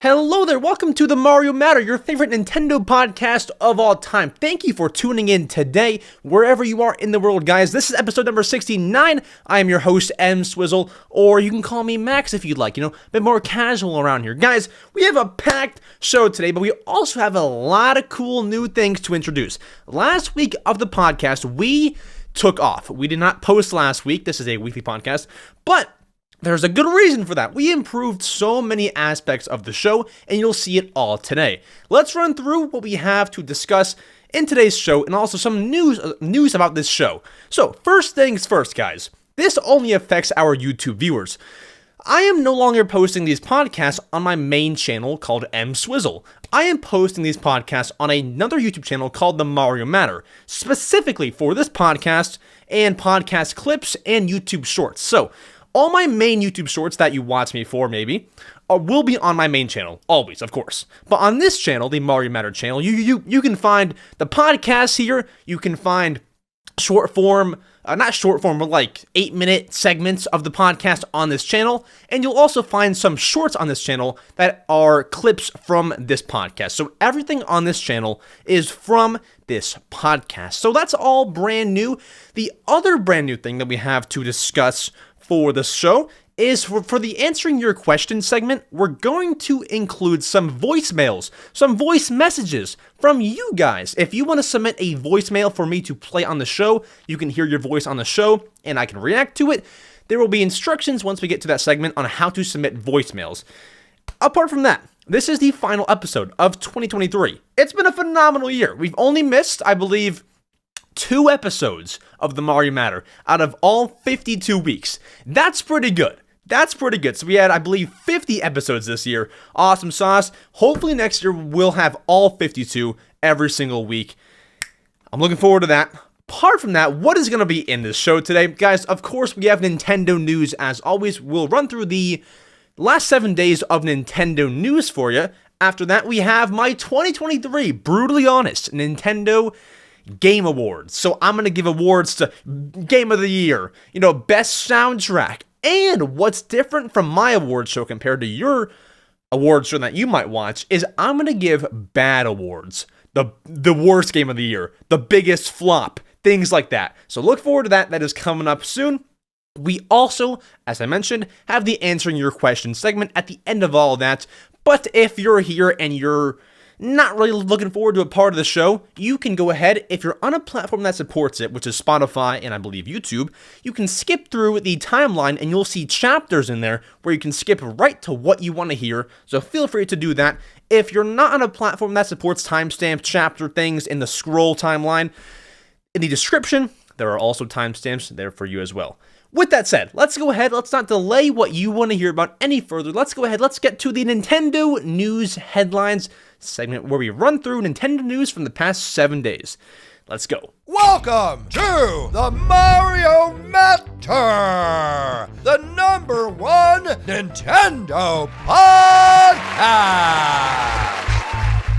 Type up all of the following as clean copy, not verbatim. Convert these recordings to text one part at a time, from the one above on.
Hello there, welcome to the Mario Matter, your favorite Nintendo podcast of all time. Thank you for tuning in today, wherever you are in the world, guys. This is episode number 69. I am your host, EmSwizzle, or you can call me Max if you'd like, a bit more casual around here. Guys, we have a packed show today, but we also have a lot of cool new things to introduce. Last week of the podcast, we took off. We did not post last week. This is a weekly podcast, but there's a good reason for that. We improved so many aspects of the show, and you'll see it all today. Let's run through what we have to discuss in today's show, and also some news about this show. So, first things first, guys. This only affects our YouTube viewers. I am no longer posting these podcasts on my main channel called EmSwizzle. I am posting these podcasts on another YouTube channel called The Mario Matter, specifically for this podcast and podcast clips and YouTube shorts. So, all my main YouTube shorts that you watch me for, maybe, will be on my main channel, always, of course. But on this channel, the Mario Matter channel, you can find the podcasts here. You can find short form, not short form, but like 8-minute segments of the podcast on this channel. And you'll also find some shorts on this channel that are clips from this podcast. So everything on this channel is from this podcast. So that's all brand new. The other brand new thing that we have to discuss for the show is for the answering your question segment, we're going to include some voicemails, some voice messages from you guys. If you want to submit a voicemail for me to play on the show, you can hear your voice on the show and I can react to it. There will be instructions once we get to that segment on how to submit voicemails. Apart from that, this is the final episode of 2023. It's been a phenomenal year. We've only missed, I believe, 2 episodes of the Mario Matter out of all 52 weeks. That's pretty good. So we had, I believe, 50 episodes this year. Awesome sauce. Hopefully next year we'll have all 52 every single week. I'm looking forward to that. Apart from that, what is going to be in this show today? Guys, of course, we have Nintendo news. As always, we'll run through the last 7 days of Nintendo news for you. After that, we have my 2023 Brutally Honest Nintendo Game Awards. So I'm going to give awards to Game of the Year, Best Soundtrack. And what's different from my award show compared to your award show that you might watch is I'm going to give bad awards. The worst Game of the Year, the biggest flop, things like that. So look forward to that. That is coming up soon. We also, as I mentioned, have the answering your questions segment at the end of all of that. But if you're here and you're not really looking forward to a part of the show, you can go ahead, if you're on a platform that supports it, which is Spotify and I believe YouTube, you can skip through the timeline and you'll see chapters in there where you can skip right to what you want to hear, so feel free to do that. If you're not on a platform that supports timestamp chapter things in the scroll timeline, in the description, there are also timestamps there for you as well. With that said, let's go ahead, let's not delay what you want to hear about any further. Let's go ahead, let's get to the Nintendo News Headlines segment where we run through Nintendo news from the past 7 days. Let's go. Welcome to the Mario Matter, the #1 Nintendo podcast.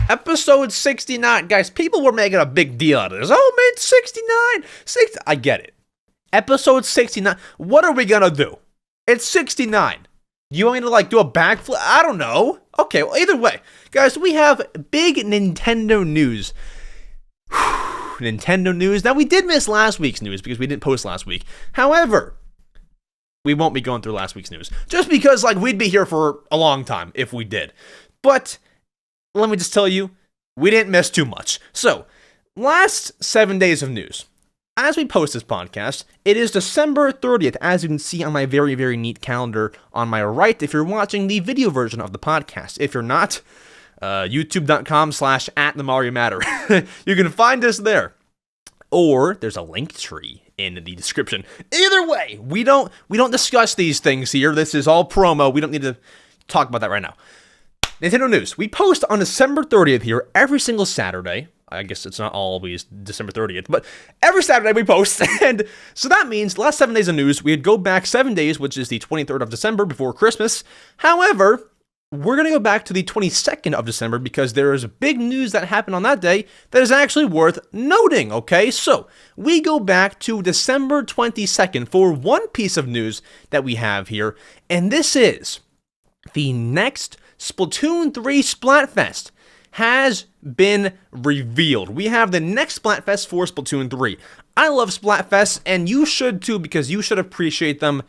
Episode 69. Guys, people were making a big deal out of this. Oh, man, 69. I get it. Episode 69. What are we gonna do? It's 69. You want me to do a backflip? I don't know. Okay, well, either way. Guys, we have big Nintendo news. Nintendo news. Now, we did miss last week's news because we didn't post last week. However, we won't be going through last week's news. Just because, we'd be here for a long time if we did. But, let me just tell you, we didn't miss too much. So, last 7 days of news. As we post this podcast, it is December 30th, as you can see on my very, very neat calendar on my right, if you're watching the video version of the podcast. If you're not, youtube.com/@themariamatter. You can find us there. Or there's a link tree in the description. Either way, we don't discuss these things here. This is all promo. We don't need to talk about that right now. Nintendo news. We post on December 30th here every single Saturday. I guess it's not always December 30th, but every Saturday we post. And so that means last 7 days of news, we'd go back 7 days, which is the 23rd of December before Christmas. However, we're going to go back to the 22nd of December because there is big news that happened on that day that is actually worth noting, okay? So we go back to December 22nd for one piece of news that we have here, and this is the next Splatoon 3 Splatfest has been revealed. We have the next Splatfest for Splatoon 3. I love Splatfests, and you should too, because you should appreciate them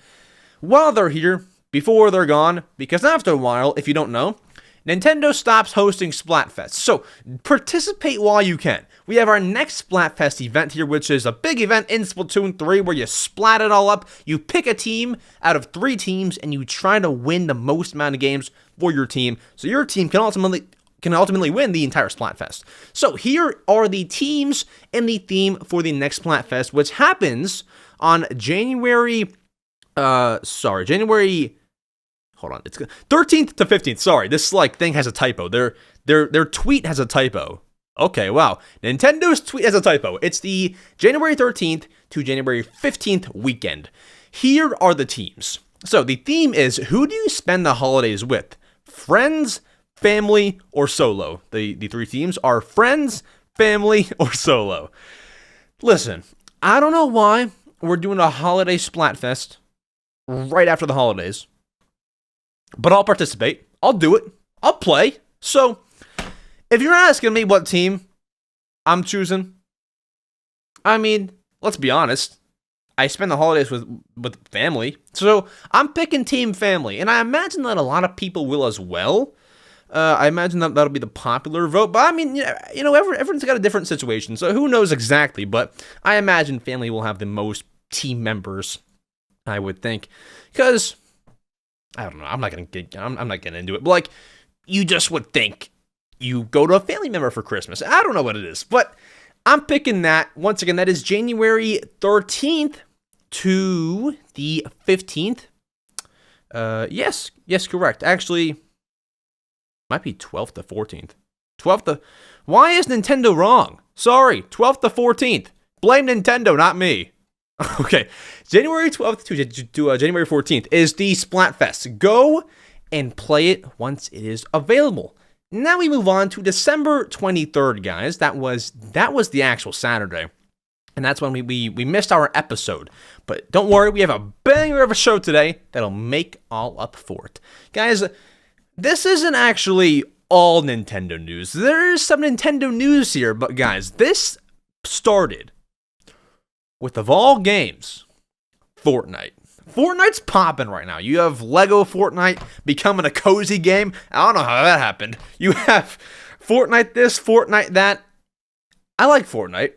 while they're here, before they're gone, because after a while, if you don't know, Nintendo stops hosting Splatfest. So, participate while you can. We have our next Splatfest event here, which is a big event in Splatoon 3 where you splat it all up, you pick a team out of 3 teams, and you try to win the most amount of games for your team, so your team can ultimately win the entire Splatfest. So here are the teams and the theme for the next Splatfest, which happens on January, hold on, it's 13th to 15th. Sorry, this thing has a typo. Their tweet has a typo. Okay, wow. Nintendo's tweet has a typo. It's the January 13th to January 15th weekend. Here are the teams. So the theme is, who do you spend the holidays with? Friends, family, or solo? The 3 teams are friends, family, or solo. Listen, I don't know why we're doing a holiday Splatfest right after the holidays, but I'll participate. I'll do it. I'll play. So, if you're asking me what team I'm choosing, I mean, let's be honest. I spend the holidays with family, so I'm picking Team Family, and I imagine that a lot of people will as well. I imagine that'll be the popular vote, but I mean, you know, everyone's got a different situation, so who knows exactly, but I imagine family will have the most team members, I would think, because, I don't know, I'm not getting into it, but like, you just would think you go to a family member for Christmas. I don't know what it is, but I'm picking that. Once again, that is January 13th to the 15th. Yes, correct. Actually, might be 12th to 14th. Why is Nintendo wrong? Sorry, 12th to 14th. Blame Nintendo, not me. Okay, January 12th to January 14th is the Splatfest. Go and play it once it is available. Now we move on to December 23rd, guys. That was the actual Saturday. And that's when we missed our episode. But don't worry, we have a banger of a show today that'll make all up for it. Guys, this isn't actually all Nintendo news. There's some Nintendo news here, but guys, this started with, of all games, Fortnite. Fortnite's popping right now. You have Lego Fortnite becoming a cozy game. I don't know how that happened. You have Fortnite this, Fortnite that. I like Fortnite.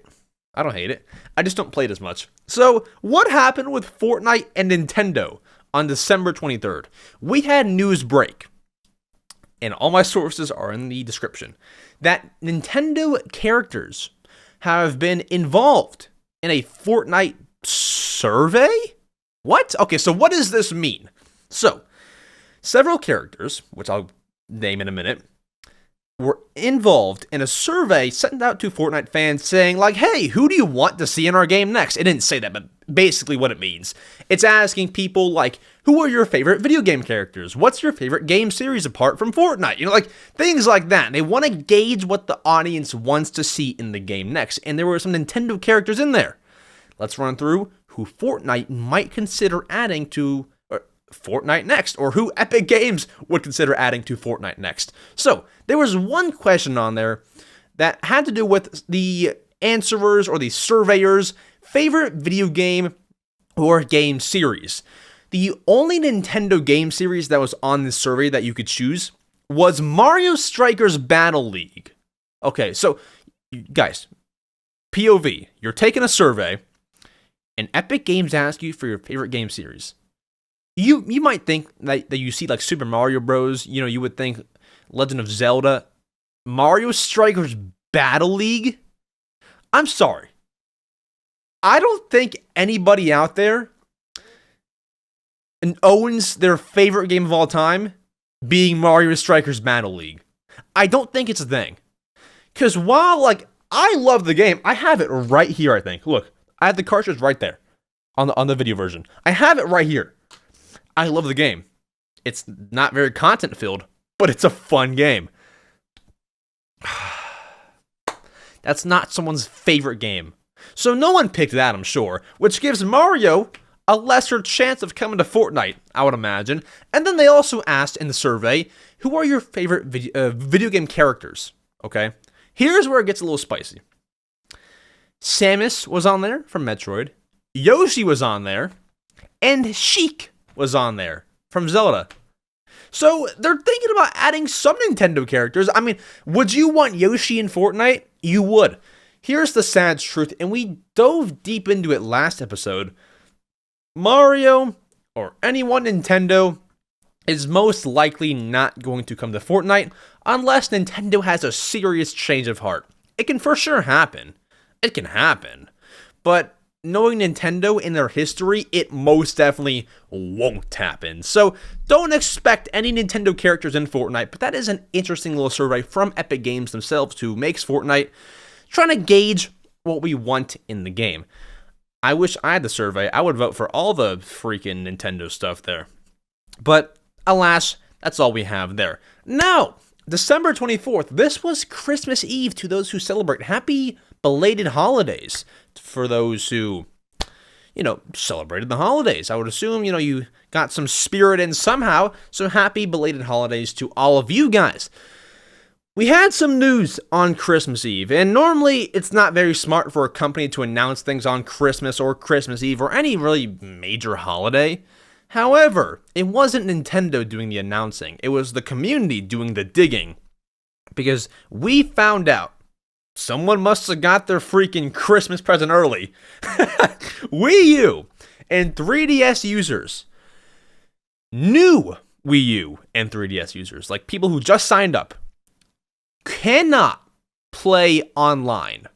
I don't hate it. I just don't play it as much. So, what happened with Fortnite and Nintendo on December 23rd? We had news break, and all my sources are in the description, that Nintendo characters have been involved in a Fortnite survey? What? Okay, so what does this mean? So, several characters, which I'll name in a minute, were involved in a survey sent out to Fortnite fans saying, like, hey, who do you want to see in our game next? It didn't say that, but basically what it means. It's asking people, like, who are your favorite video game characters? What's your favorite game series apart from Fortnite? You know, like, things like that. They want to gauge what the audience wants to see in the game next, and there were some Nintendo characters in there. Let's run through who Fortnite might consider adding to Fortnite next, or who Epic Games would consider adding to Fortnite next. So, there was one question on there that had to do with the answerers or the surveyors' favorite video game or game series. The only Nintendo game series that was on this survey that you could choose was Mario Strikers Battle League. Okay, so, guys, POV, you're taking a survey, and Epic Games asks you for your favorite game series. You might think that you see like Super Mario Bros. You know, you would think Legend of Zelda. Mario Strikers Battle League? I'm sorry. I don't think anybody out there owns their favorite game of all time being Mario Strikers Battle League. I don't think it's a thing. Because while, like, I love the game, I have it right here, I think. Look, I have the cartridge right there on the video version. I have it right here. I love the game. It's not very content-filled, but it's a fun game. That's not someone's favorite game. So no one picked that, I'm sure, which gives Mario a lesser chance of coming to Fortnite, I would imagine. And then they also asked in the survey, who are your favorite video game characters? Okay, here's where it gets a little spicy. Samus was on there from Metroid, Yoshi was on there, and Sheik was on there from Zelda. So they're thinking about adding some Nintendo characters. I mean, would you want Yoshi in Fortnite? You would. Here's the sad truth, and we dove deep into it last episode. Mario, or anyone Nintendo, is most likely not going to come to Fortnite unless Nintendo has a serious change of heart. It can for sure happen. It can happen. But knowing Nintendo in their history, it most definitely won't happen. So don't expect any Nintendo characters in Fortnite, but that is an interesting little survey from Epic Games themselves, who makes Fortnite, trying to gauge what we want in the game. I wish I had the survey. I would vote for all the freaking Nintendo stuff there. But alas, that's all we have there. Now, December 24th, this was Christmas Eve to those who celebrate. Happy belated holidays for those who, celebrated the holidays. I would assume, you got some spirit in somehow. So happy belated holidays to all of you guys. We had some news on Christmas Eve, and normally it's not very smart for a company to announce things on Christmas or Christmas Eve or any really major holiday. However, it wasn't Nintendo doing the announcing, it was the community doing the digging. Because we found out someone must have got their freaking Christmas present early. Wii U and 3DS users, new Wii U and 3DS users, like people who just signed up, cannot play online.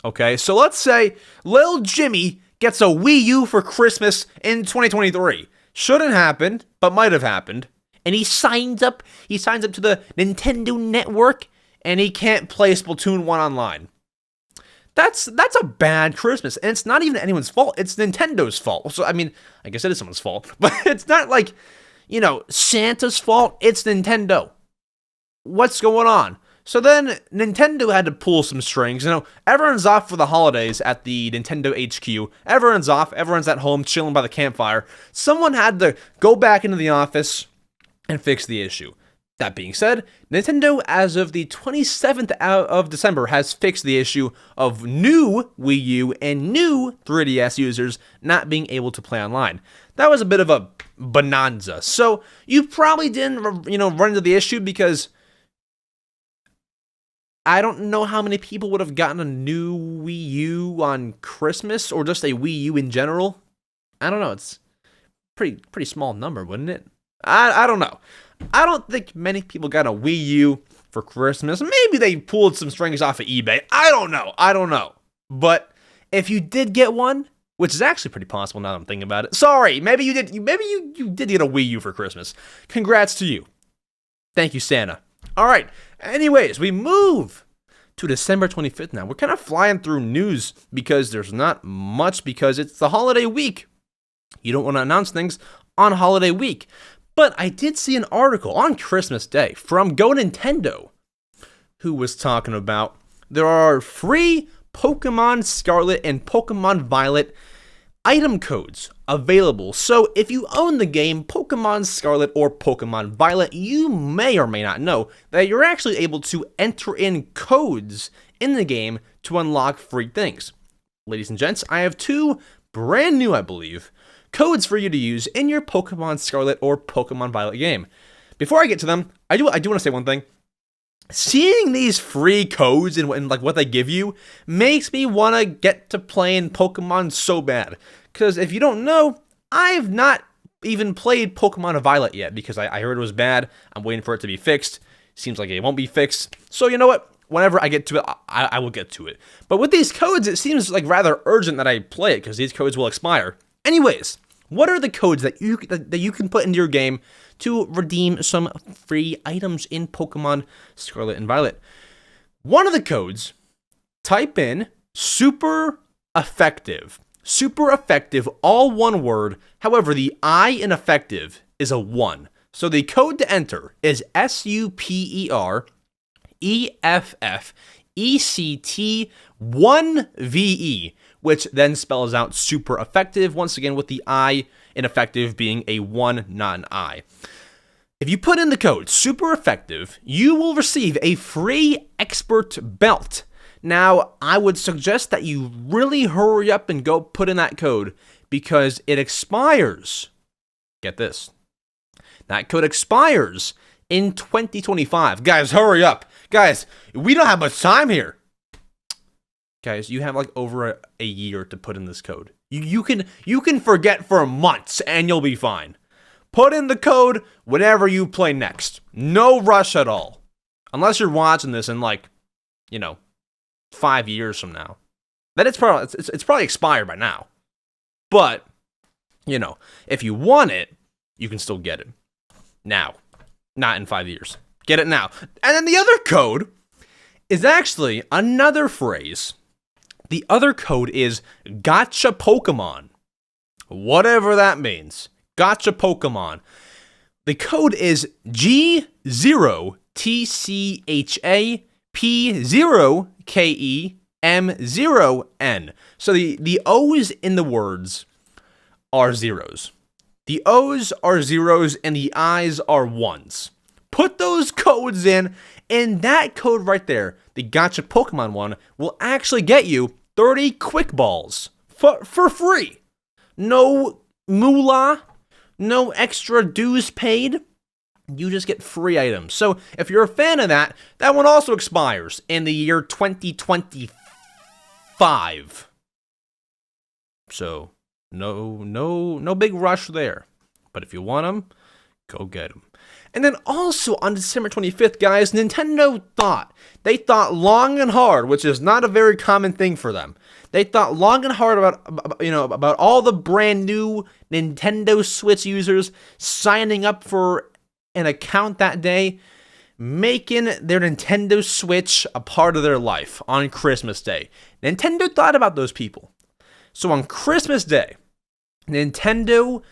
Okay, so let's say Lil Jimmy gets a Wii U for Christmas in 2023. Shouldn't happen, but might have happened. And he signs up to the Nintendo Network, and he can't play Splatoon 1 online. That's a bad Christmas, and it's not even anyone's fault. It's Nintendo's fault. So, I mean, I guess it is someone's fault, but it's not like, Santa's fault. It's Nintendo. What's going on? So then Nintendo had to pull some strings. Everyone's off for the holidays at the Nintendo HQ. Everyone's off. Everyone's at home chilling by the campfire. Someone had to go back into the office and fix the issue. That being said, Nintendo, as of the 27th of December, has fixed the issue of new Wii U and new 3DS users not being able to play online. That was a bit of a bonanza. So you probably didn't, run into the issue because I don't know how many people would have gotten a new Wii U on Christmas or just a Wii U in general. I don't know. It's pretty small number, wouldn't it? I don't know. I don't think many people got a Wii U for Christmas. Maybe they pulled some strings off of eBay. I don't know. But if you did get one, which is actually pretty possible now that I'm thinking about it. Sorry, maybe you did. Maybe you did get a Wii U for Christmas. Congrats to you. Thank you, Santa. All right. Anyways, we move to December 25th now. We're kind of flying through news because there's not much, because it's the holiday week. You don't want to announce things on holiday week. But I did see an article on Christmas Day from Go Nintendo, who was talking about there are free Pokemon Scarlet and Pokemon Violet item codes available. So if you own the game Pokemon Scarlet or Pokemon Violet, you may or may not know that you're actually able to enter in codes in the game to unlock free things. Ladies and gents, I have two brand new, I believe, codes for you to use in your Pokemon Scarlet or Pokemon Violet game. Before I get to them, I do want to say one thing. Seeing these free codes and what they give you makes me want to get to playing Pokemon so bad. Because if you don't know, I've not even played Pokemon Violet yet because I heard it was bad. I'm waiting for it to be fixed. Seems like it won't be fixed. So you know what? Whenever I get to it, I will get to it. But with these codes, it seems like rather urgent that I play it because these codes will expire. Anyways, what are the codes that you can put into your game to redeem some free items in Pokemon Scarlet and Violet? One of the codes, type in super effective. Super effective, all one word. However, the I in effective is a 1. So the code to enter is SUPEREFFECT1VE, which then spells out super effective, once again with the I in effective being a 1, not an I. If you put in the code super effective, you will receive a free expert belt. Now, I would suggest that you really hurry up and go put in that code because it expires. Get this. That code expires in 2025. Guys, hurry up. Guys, we don't have much time here. Guys, you have like over a year to put in this code. You can forget for months and you'll be fine. Put in the code whenever you play next. No rush at all. Unless you're watching this in 5 years from now. Then it's probably expired by now. But, if you want it, you can still get it. Now. Not in 5 years. Get it now. And then the other code is actually another phrase. The other code is Gotcha Pokemon. Whatever that means. Gotcha Pokemon. The code is G0TCHAP0KEM0N. So the O's in the words are zeros. The O's are zeros and the I's are ones. Put those codes in, and that code right there, the Gotcha Pokemon one, will actually get you 30 quick balls for free. No moolah, no extra dues paid. You just get free items. So if you're a fan of that, that one also expires in the year 2025. So no big rush there. But if you want them, go get them. And then also on December 25th, guys, Nintendo thought long and hard, which is not a very common thing for them. They thought long and hard about all the brand new Nintendo Switch users signing up for an account that day, making their Nintendo Switch a part of their life on Christmas Day. Nintendo thought about those people. So on Christmas Day, Nintendo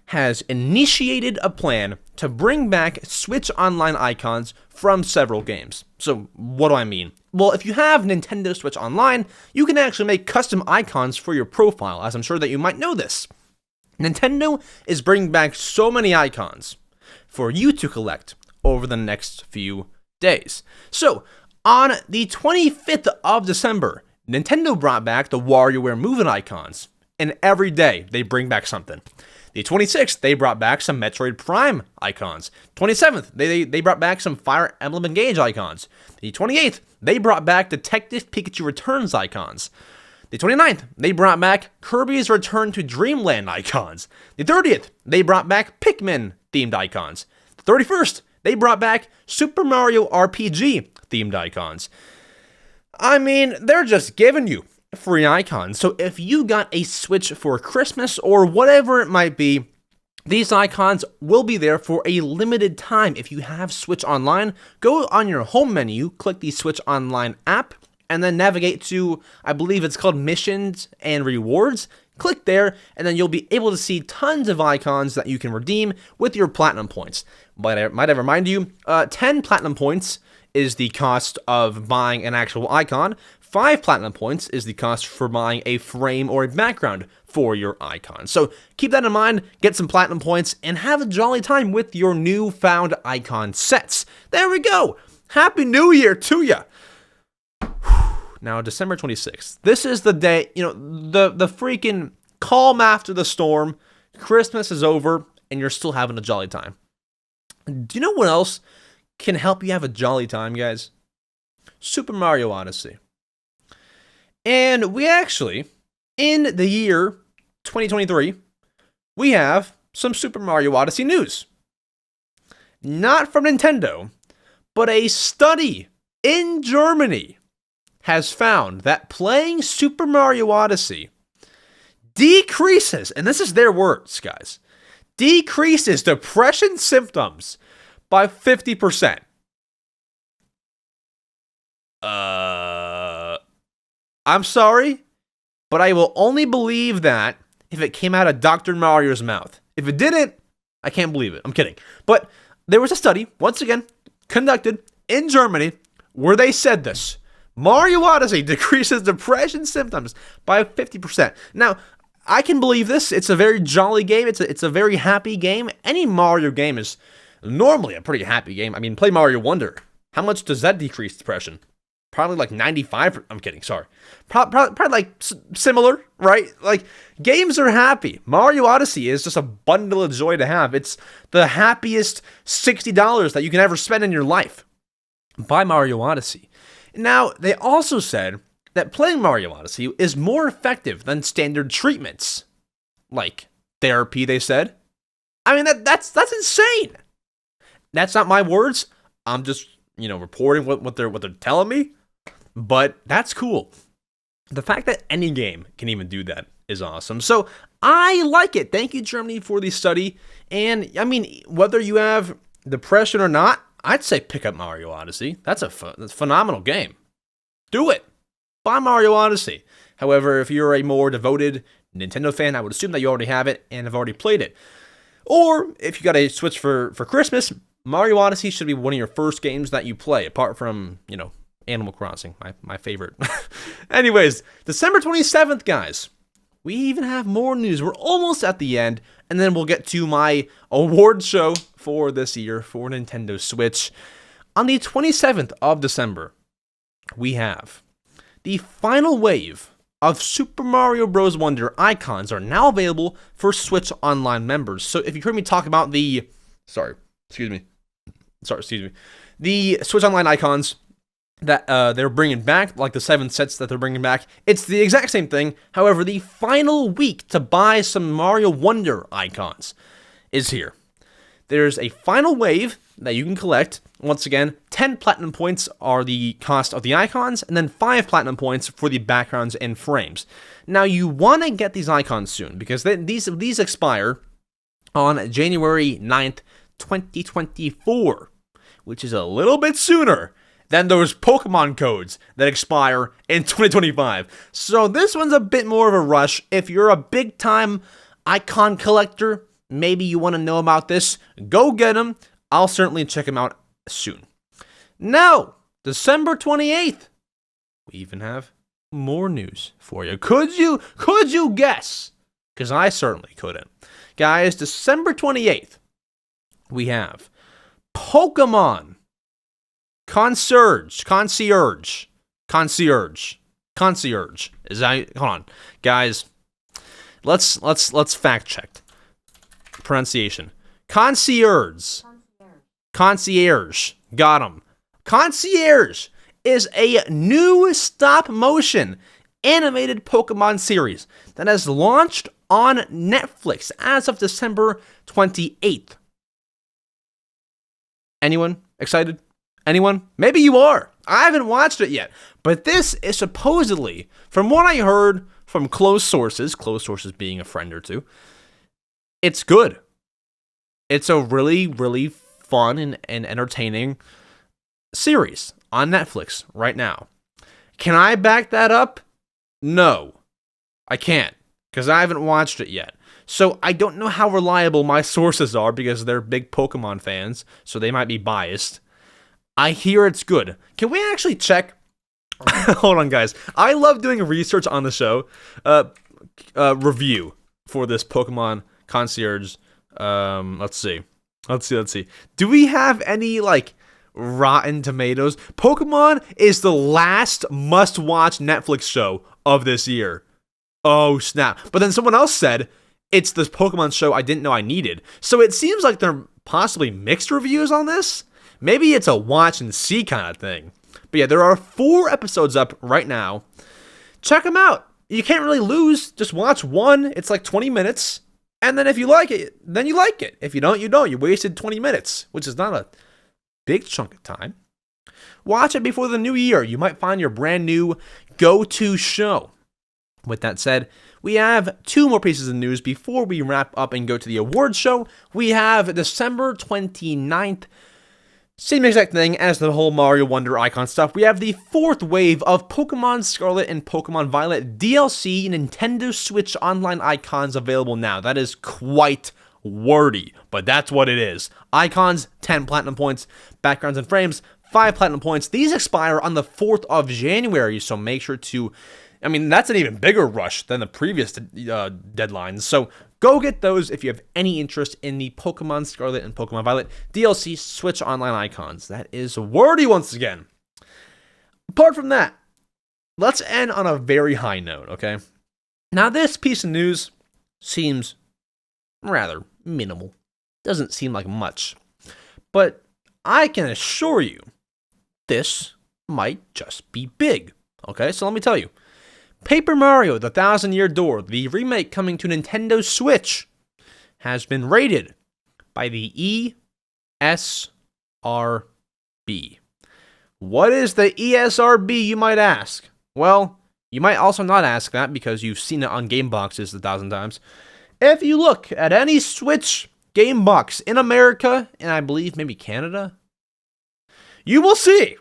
has initiated a plan to bring back Switch Online icons from several games. So what do I mean? Well, if you have Nintendo Switch Online, you can actually make custom icons for your profile, as I'm sure that you might know this. Nintendo is bringing back so many icons for you to collect over the next few days. So on the 25th of December, Nintendo brought back the WarioWare moving icons, and every day they bring back something. The 26th, they brought back some Metroid Prime icons. 27th, they brought back some Fire Emblem Engage icons. The 28th, they brought back Detective Pikachu Returns icons. The 29th, they brought back Kirby's Return to Dreamland icons. The 30th, they brought back Pikmin themed icons. The 31st, they brought back Super Mario RPG themed icons. I mean, they're just giving you free icons. So if you got a Switch for Christmas or whatever it might be, these icons will be there for a limited time. If you have Switch Online, go on your home menu, click the Switch Online app, and then navigate to, I believe it's called Missions and Rewards. Click there, and then you'll be able to see tons of icons that you can redeem with your Platinum points. But might I remind you, 10 Platinum points is the cost of buying an actual icon. 5 Platinum points is the cost for buying a frame or a background for your icon. So keep that in mind, get some Platinum points, and have a jolly time with your newfound icon sets. There we go! Happy New Year to ya! Now, December 26th. This is the day, the freaking calm after the storm. Christmas is over, and you're still having a jolly time. Do you know what else can help you have a jolly time, guys? Super Mario Odyssey. And we actually, in the year 2023, we have some Super Mario Odyssey news. Not from Nintendo, but a study in Germany has found that playing Super Mario Odyssey decreases, and this is their words, guys, decreases depression symptoms by 50%. I'm sorry, but I will only believe that if it came out of Dr. Mario's mouth. If it didn't, I can't believe it. I'm kidding. But there was a study, once again, conducted in Germany, where they said this. Mario Odyssey decreases depression symptoms by 50%. Now, I can believe this. It's a very jolly game. It's a very happy game. Any Mario game is normally a pretty happy game. I mean, play Mario Wonder. How much does that decrease depression? Probably like 95. I'm kidding. Sorry. Probably like similar, right? Like, games are happy. Mario Odyssey is just a bundle of joy to have. It's the happiest $60 that you can ever spend in your life. Buy Mario Odyssey. Now, they also said that playing Mario Odyssey is more effective than standard treatments. Like therapy, they said. I mean, that's insane. That's not my words. I'm just, reporting what they're telling me. But that's cool. The fact that any game can even do that is awesome. So I like it. Thank you, Germany, for the study. And I mean, whether you have depression or not, I'd say pick up Mario Odyssey. That's a phenomenal game. Do it. Buy Mario Odyssey. However, if you're a more devoted Nintendo fan, I would assume that you already have it and have already played it. Or if you got a Switch for Christmas, Mario Odyssey should be one of your first games that you play, apart from, Animal Crossing, my favorite. Anyways, December 27th, guys. We even have more news. We're almost at the end, and then we'll get to my award show for this year for Nintendo Switch. On the 27th of December, we have the final wave of Super Mario Bros. Wonder icons are now available for Switch Online members. So if you heard me talk about the Switch Online icons that they're bringing back, like the 7 sets that they're bringing back, it's the exact same thing. However, the final week to buy some Mario Wonder icons is here. There's a final wave that you can collect. Once again, 10 platinum points are the cost of the icons, and then 5 platinum points for the backgrounds and frames. Now, you want to get these icons soon, because these expire on January 9th, 2024, which is a little bit sooner than those Pokemon codes that expire in 2025. So this one's a bit more of a rush. If you're a big-time icon collector, maybe you want to know about this, go get them. I'll certainly check them out soon. Now, December 28th, we even have more news for you. Could you guess? Because I certainly couldn't. Guys, December 28th, we have Pokémon Concierge. Is that, hold on, guys. Let's fact check. Pronunciation. Concierge. Got him. Concierge is a new stop-motion animated Pokemon series that has launched on Netflix as of December 28th. Anyone excited? Anyone? Maybe you are. I haven't watched it yet. But this is supposedly, from what I heard from close sources being a friend or two, it's good. It's a really, really fun and entertaining series on Netflix right now. Can I back that up? No, I can't, because I haven't watched it yet. So I don't know how reliable my sources are, because they're big Pokemon fans, so they might be biased. I hear it's good. Can we actually check? Hold on, guys. I love doing research on the show. Review for this Pokemon Concierge. Let's see. Do we have any, Rotten Tomatoes? Pokemon is the last must-watch Netflix show of this year. Oh, snap. But then someone else said, it's this Pokemon show I didn't know I needed. So it seems like there are possibly mixed reviews on this. Maybe it's a watch and see kind of thing. But yeah, there are 4 episodes up right now. Check them out. You can't really lose. Just watch one. It's like 20 minutes. And then if you like it, then you like it. If you don't, you don't. You wasted 20 minutes, which is not a big chunk of time. Watch it before the new year. You might find your brand new go-to show. With that said, we have 2 more pieces of news before we wrap up and go to the awards show. We have December 29th. Same exact thing as the whole Mario Wonder icon stuff. We have the 4th wave of Pokemon Scarlet and Pokemon Violet DLC Nintendo Switch Online icons available now. That is quite wordy, but that's what it is. Icons, 10 platinum points. Backgrounds and frames, 5 platinum points. These expire on the 4th of January, so make sure to, I mean, that's an even bigger rush than the previous deadlines. So go get those if you have any interest in the Pokemon Scarlet and Pokemon Violet DLC Switch Online icons. That is wordy once again. Apart from that, let's end on a very high note, okay? Now, this piece of news seems rather minimal. Doesn't seem like much. But I can assure you, this might just be big. Okay, so let me tell you. Paper Mario: The Thousand Year Door, the remake coming to Nintendo Switch, has been rated by the ESRB. What is the ESRB, you might ask? Well, you might also not ask that because you've seen it on game boxes 1,000 times. If you look at any Switch game box in America, and I believe maybe Canada, you will see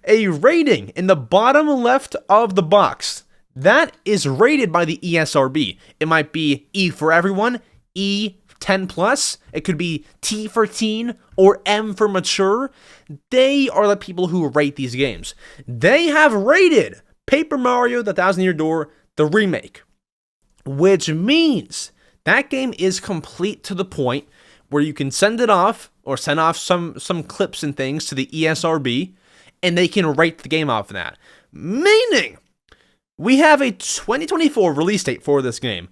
a rating in the bottom left of the box. That is rated by the ESRB. It might be E for everyone, E10+, it could be T for teen, or M for mature. They are the people who rate these games. They have rated Paper Mario: The Thousand Year Door, the remake, which means that game is complete to the point where you can send it off, or send off some clips and things to the ESRB, and they can rate the game off of that. Meaning, we have a 2024 release date for this game.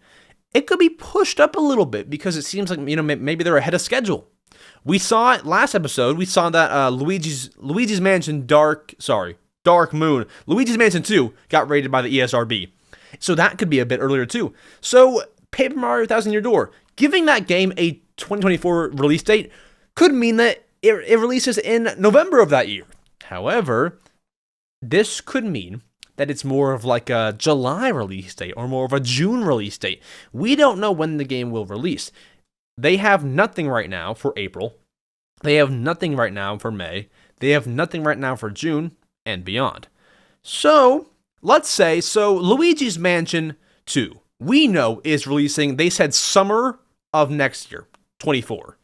It could be pushed up a little bit because it seems like, maybe they're ahead of schedule. We saw it last episode. We saw that Luigi's Mansion Dark Moon, Luigi's Mansion 2 got rated by the ESRB. So that could be a bit earlier too. So Paper Mario: Thousand Year Door, giving that game a 2024 release date could mean that it releases in November of that year. However, this could mean that it's more of like a July release date or more of a June release date. We don't know when the game will release. They have nothing right now for April. They have nothing right now for May. They have nothing right now for June and beyond. So, let's say, Luigi's Mansion 2, we know is releasing, they said summer of next year, 24.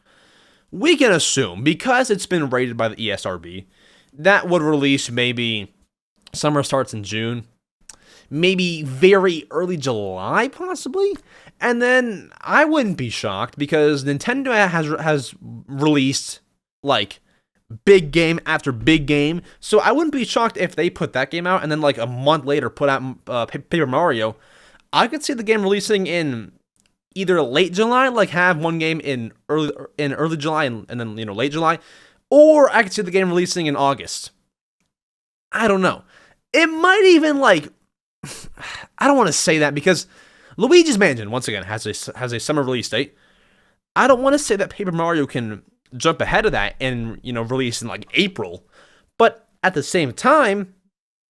We can assume, because it's been rated by the ESRB, that would release maybe summer starts in June, maybe very early July, possibly. And then I wouldn't be shocked because Nintendo has released like big game after big game. So I wouldn't be shocked if they put that game out and then like a month later put out Paper Mario. I could see the game releasing in either late July, like have one game in early July and then late July, or I could see the game releasing in August. I don't know. It might even I don't want to say that because Luigi's Mansion once again has a summer release date. I don't want to say that Paper Mario can jump ahead of that and release in like April, but at the same time,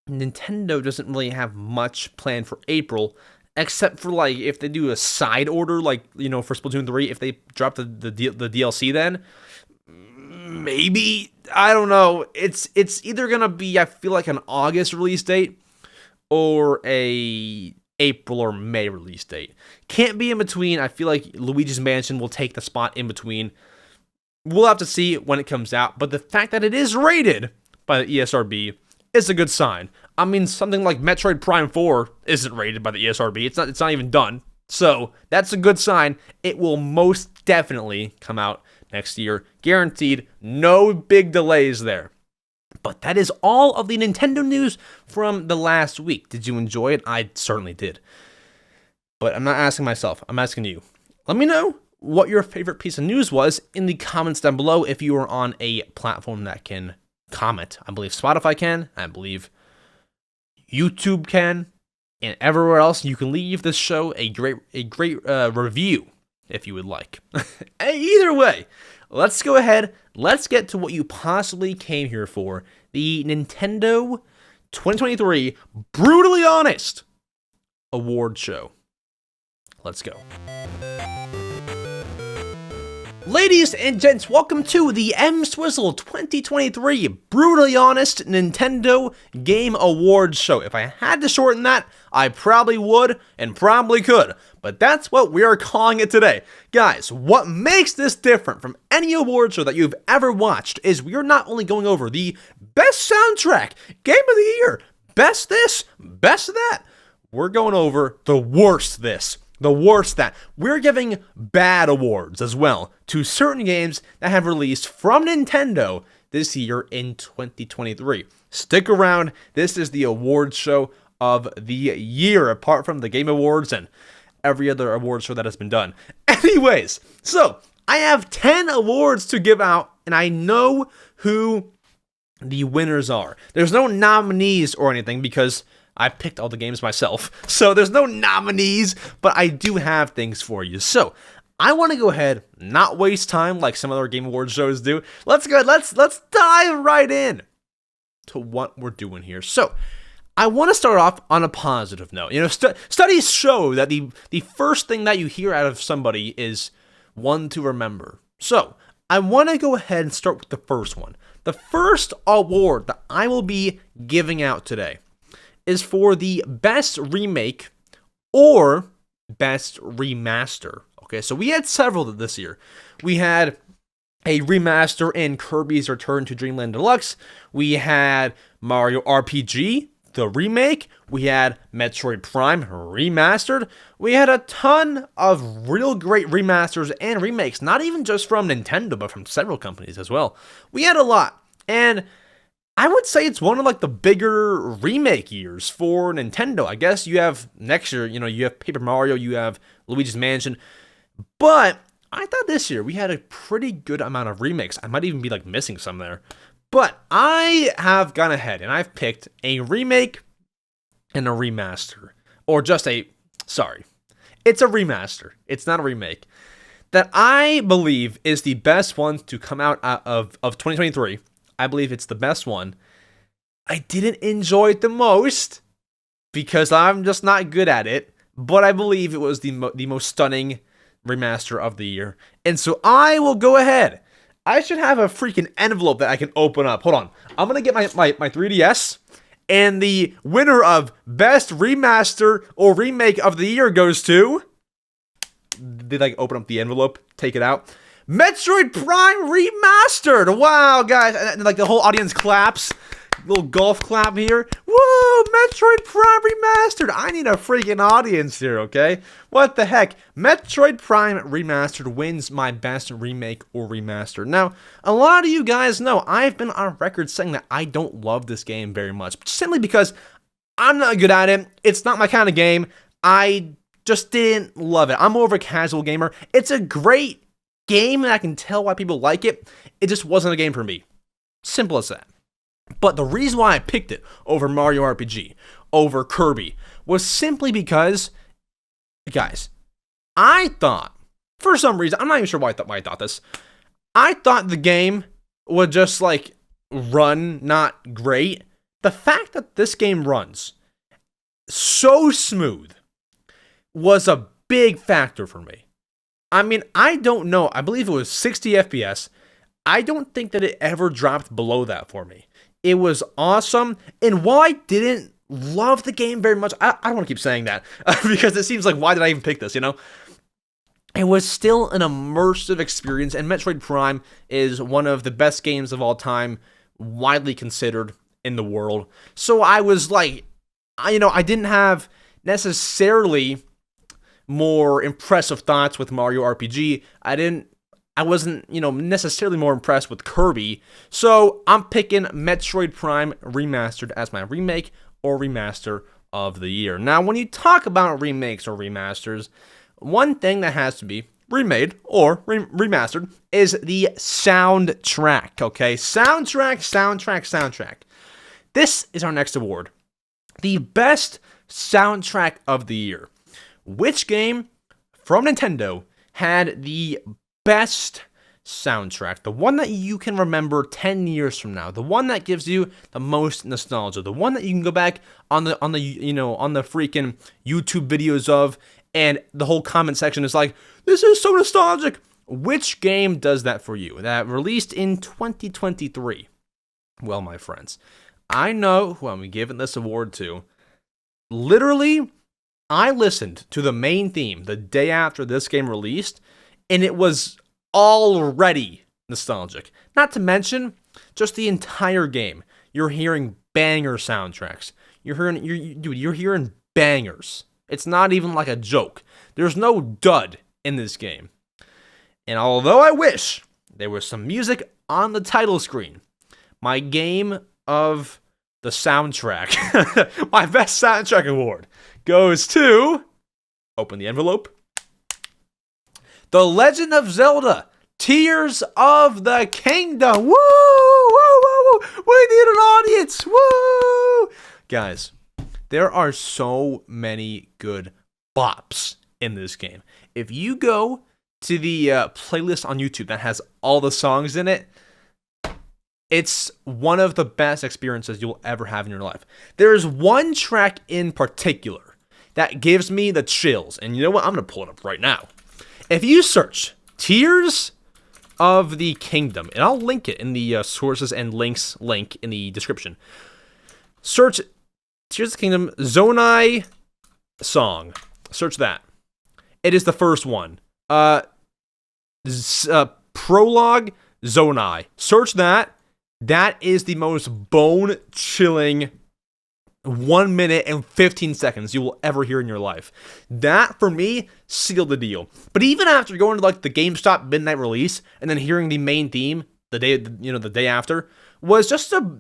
Nintendo doesn't really have much planned for April, except for like if they do a side order, like for Splatoon 3, if they drop the DLC, then maybe, I don't know. It's either gonna be, I feel like, an August release date or a April or May release date. Can't be in between. I feel like Luigi's Mansion will take the spot in between. We'll have to see when it comes out, but the fact that it is rated by the ESRB is a good sign. I mean, something like Metroid Prime 4 isn't rated by the ESRB. It's not even done. So that's a good sign. It will most definitely come out next year. Guaranteed. No big delays there. But that is all of the Nintendo news from the last week. Did you enjoy it? I certainly did. But I'm not asking myself. I'm asking you. Let me know what your favorite piece of news was in the comments down below if you are on a platform that can comment. I believe Spotify can. I believe YouTube can. And everywhere else, you can leave this show a great review if you would like. Either way, let's go ahead. Let's get to what you possibly came here for. The Nintendo 2023 Brutally Honest Award Show. Let's go. Ladies and gents, welcome to the EmSwizzle 2023 Brutally Honest Nintendo Game Awards Show. If I had to shorten that, I probably would and probably could, but that's what we are calling it today. Guys, what makes this different from any award show that you've ever watched is we are not only going over the best soundtrack, game of the year, best this, best that, we're going over the worst this. The worst that. We're giving bad awards as well to certain games that have released from Nintendo this year in 2023. Stick around. This is the awards show of the year, apart from the Game Awards and every other awards show that has been done. Anyways, so I have 10 awards to give out, and I know who the winners are. There's no nominees or anything because I picked all the games myself, so there's no nominees, but I do have things for you. So I want to go ahead, not waste time like some other Game Awards shows do. Let's dive right in to what we're doing here. So I want to start off on a positive note. You know, studies show that the first thing that you hear out of somebody is one to remember. So I want to go ahead and start with the first one. The first award that I will be giving out today is for the best remake or best remaster. Okay, so we had several this year. We had a remaster in Kirby's Return to Dreamland Deluxe. We had Mario RPG, the remake. We had Metroid Prime Remastered. We had a ton of real great remasters and remakes, not even just from Nintendo, but from several companies as well. We had a lot, and I would say it's one of like the bigger remake years for Nintendo. I guess you have next year, you have Paper Mario, you have Luigi's Mansion, but I thought this year we had a pretty good amount of remakes. I might even be like missing some there, but I have gone ahead and I've picked a remake and a remaster, or just it's a remaster. It's not a remake that I believe is the best one to come out of 2023. I believe it's the best one. I didn't enjoy it the most because I'm just not good at it, but I believe it was the most stunning remaster of the year. And so I will go ahead. I should have a freaking envelope that I can open up. Hold on. I'm going to get my 3DS, and the winner of best remaster or remake of the year goes to... Did I open up the envelope? Take it out? Metroid Prime Remastered! Wow, guys. And like the whole audience claps. Little golf clap here. Woo! Metroid Prime Remastered! I need a freaking audience here, okay? What the heck? Metroid Prime Remastered wins my best remake or remaster. Now, a lot of you guys know I've been on record saying that I don't love this game very much. Simply because I'm not good at it. It's not my kind of game. I just didn't love it. I'm more of a casual gamer. It's a great game, and I can tell why people like it. It just wasn't a game for me. Simple as that. But the reason why I picked it over Mario RPG, over Kirby, was simply because, guys, I thought, for some reason, I'm not even sure why I thought this. I thought the game would just like run not great. The fact that this game runs so smooth was a big factor for me. I mean, I don't know. I believe it was 60 FPS. I don't think that it ever dropped below that for me. It was awesome. And while I didn't love the game very much, I don't want to keep saying that because it seems like, why did I even pick this, It was still an immersive experience, and Metroid Prime is one of the best games of all time, widely considered in the world. So I was like, I didn't have necessarily more impressive thoughts with Mario RPG. I wasn't, necessarily more impressed with Kirby. So I'm picking Metroid Prime Remastered as my remake or remaster of the year. Now, when you talk about remakes or remasters, one thing that has to be remade or remastered is the soundtrack, okay? Soundtrack. This is our next award. The best soundtrack of the year. Which game from Nintendo had the best soundtrack? The one that you can remember 10 years from now. The one that gives you the most nostalgia. The one that you can go back on the freaking YouTube videos of, and the whole comment section is like, this is so nostalgic. Which game does that for you? That released in 2023. Well, my friends, I know who I'm giving this award to. Literally, I listened to the main theme the day after this game released, and it was already nostalgic. Not to mention, just the entire game. You're hearing banger soundtracks. You're hearing bangers. It's not even like a joke. There's no dud in this game. And although I wish there was some music on the title screen, my game of the soundtrack, my best soundtrack award, goes to, open the envelope, The Legend of Zelda, Tears of the Kingdom. Woo! Woo! Woo! Woo! We need an audience. Woo! Guys, there are so many good bops in this game. If you go to the playlist on YouTube that has all the songs in it, it's one of the best experiences you'll ever have in your life. There's one track in particular that gives me the chills. And you know what? I'm going to pull it up right now. If you search Tears of the Kingdom, and I'll link it in the sources and links link in the description. Search Tears of the Kingdom Zonai song. Search that. It is the first one. Prologue Zonai. Search that. That is the most bone-chilling 1 minute and 15 seconds you will ever hear in your life. That, for me, sealed the deal. But even after going to like the GameStop midnight release and then hearing the main theme the day after, was just a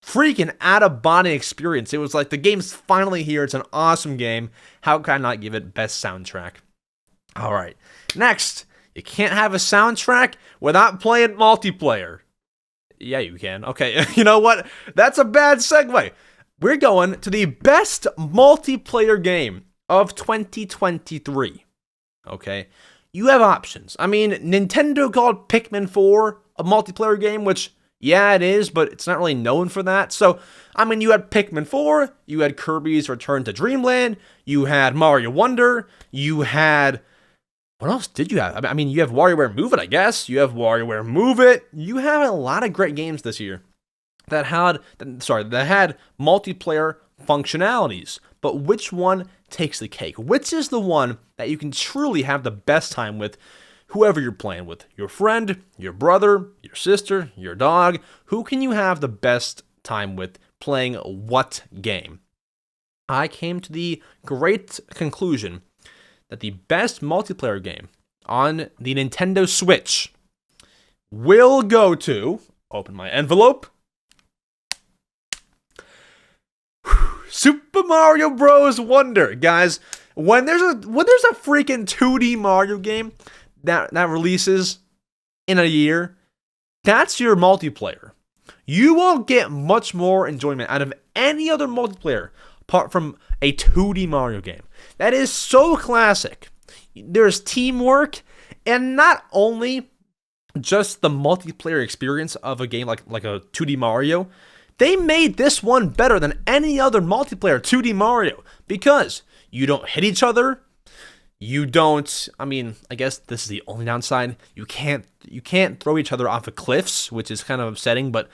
freaking out-of-body experience. It was like the game's finally here. It's an awesome game. How can I not give it best soundtrack? All right, next, you can't have a soundtrack without playing multiplayer. Yeah, you can. Okay, you know what? That's a bad segue. We're going to the best multiplayer game of 2023. Okay, you have options. I mean, Nintendo called Pikmin 4 a multiplayer game, which, yeah, it is, but it's not really known for that. So, I mean, you had Pikmin 4, you had Kirby's Return to Dreamland, you had Mario Wonder, you had... What else did you have? I mean, you have WarioWare Move It, I guess. You have WarioWare Move It. You have a lot of great games this year that had multiplayer functionalities. But which one takes the cake? Which is the one that you can truly have the best time with whoever you're playing with? Your friend, your brother, your sister, your dog. Who can you have the best time with playing what game? I came to the great conclusion that the best multiplayer game on the Nintendo Switch will go to, open my envelope, Super Mario Bros. Wonder. Guys, when there's a freaking 2D Mario game that releases in a year, that's your multiplayer. You won't get much more enjoyment out of any other multiplayer apart from a 2D Mario game. That is so classic. There's teamwork, and not only just the multiplayer experience of a game like a 2D Mario, they made this one better than any other multiplayer 2D Mario because you don't hit each other. You don't, I mean, I guess this is the only downside. You can't throw each other off of cliffs, which is kind of upsetting, but,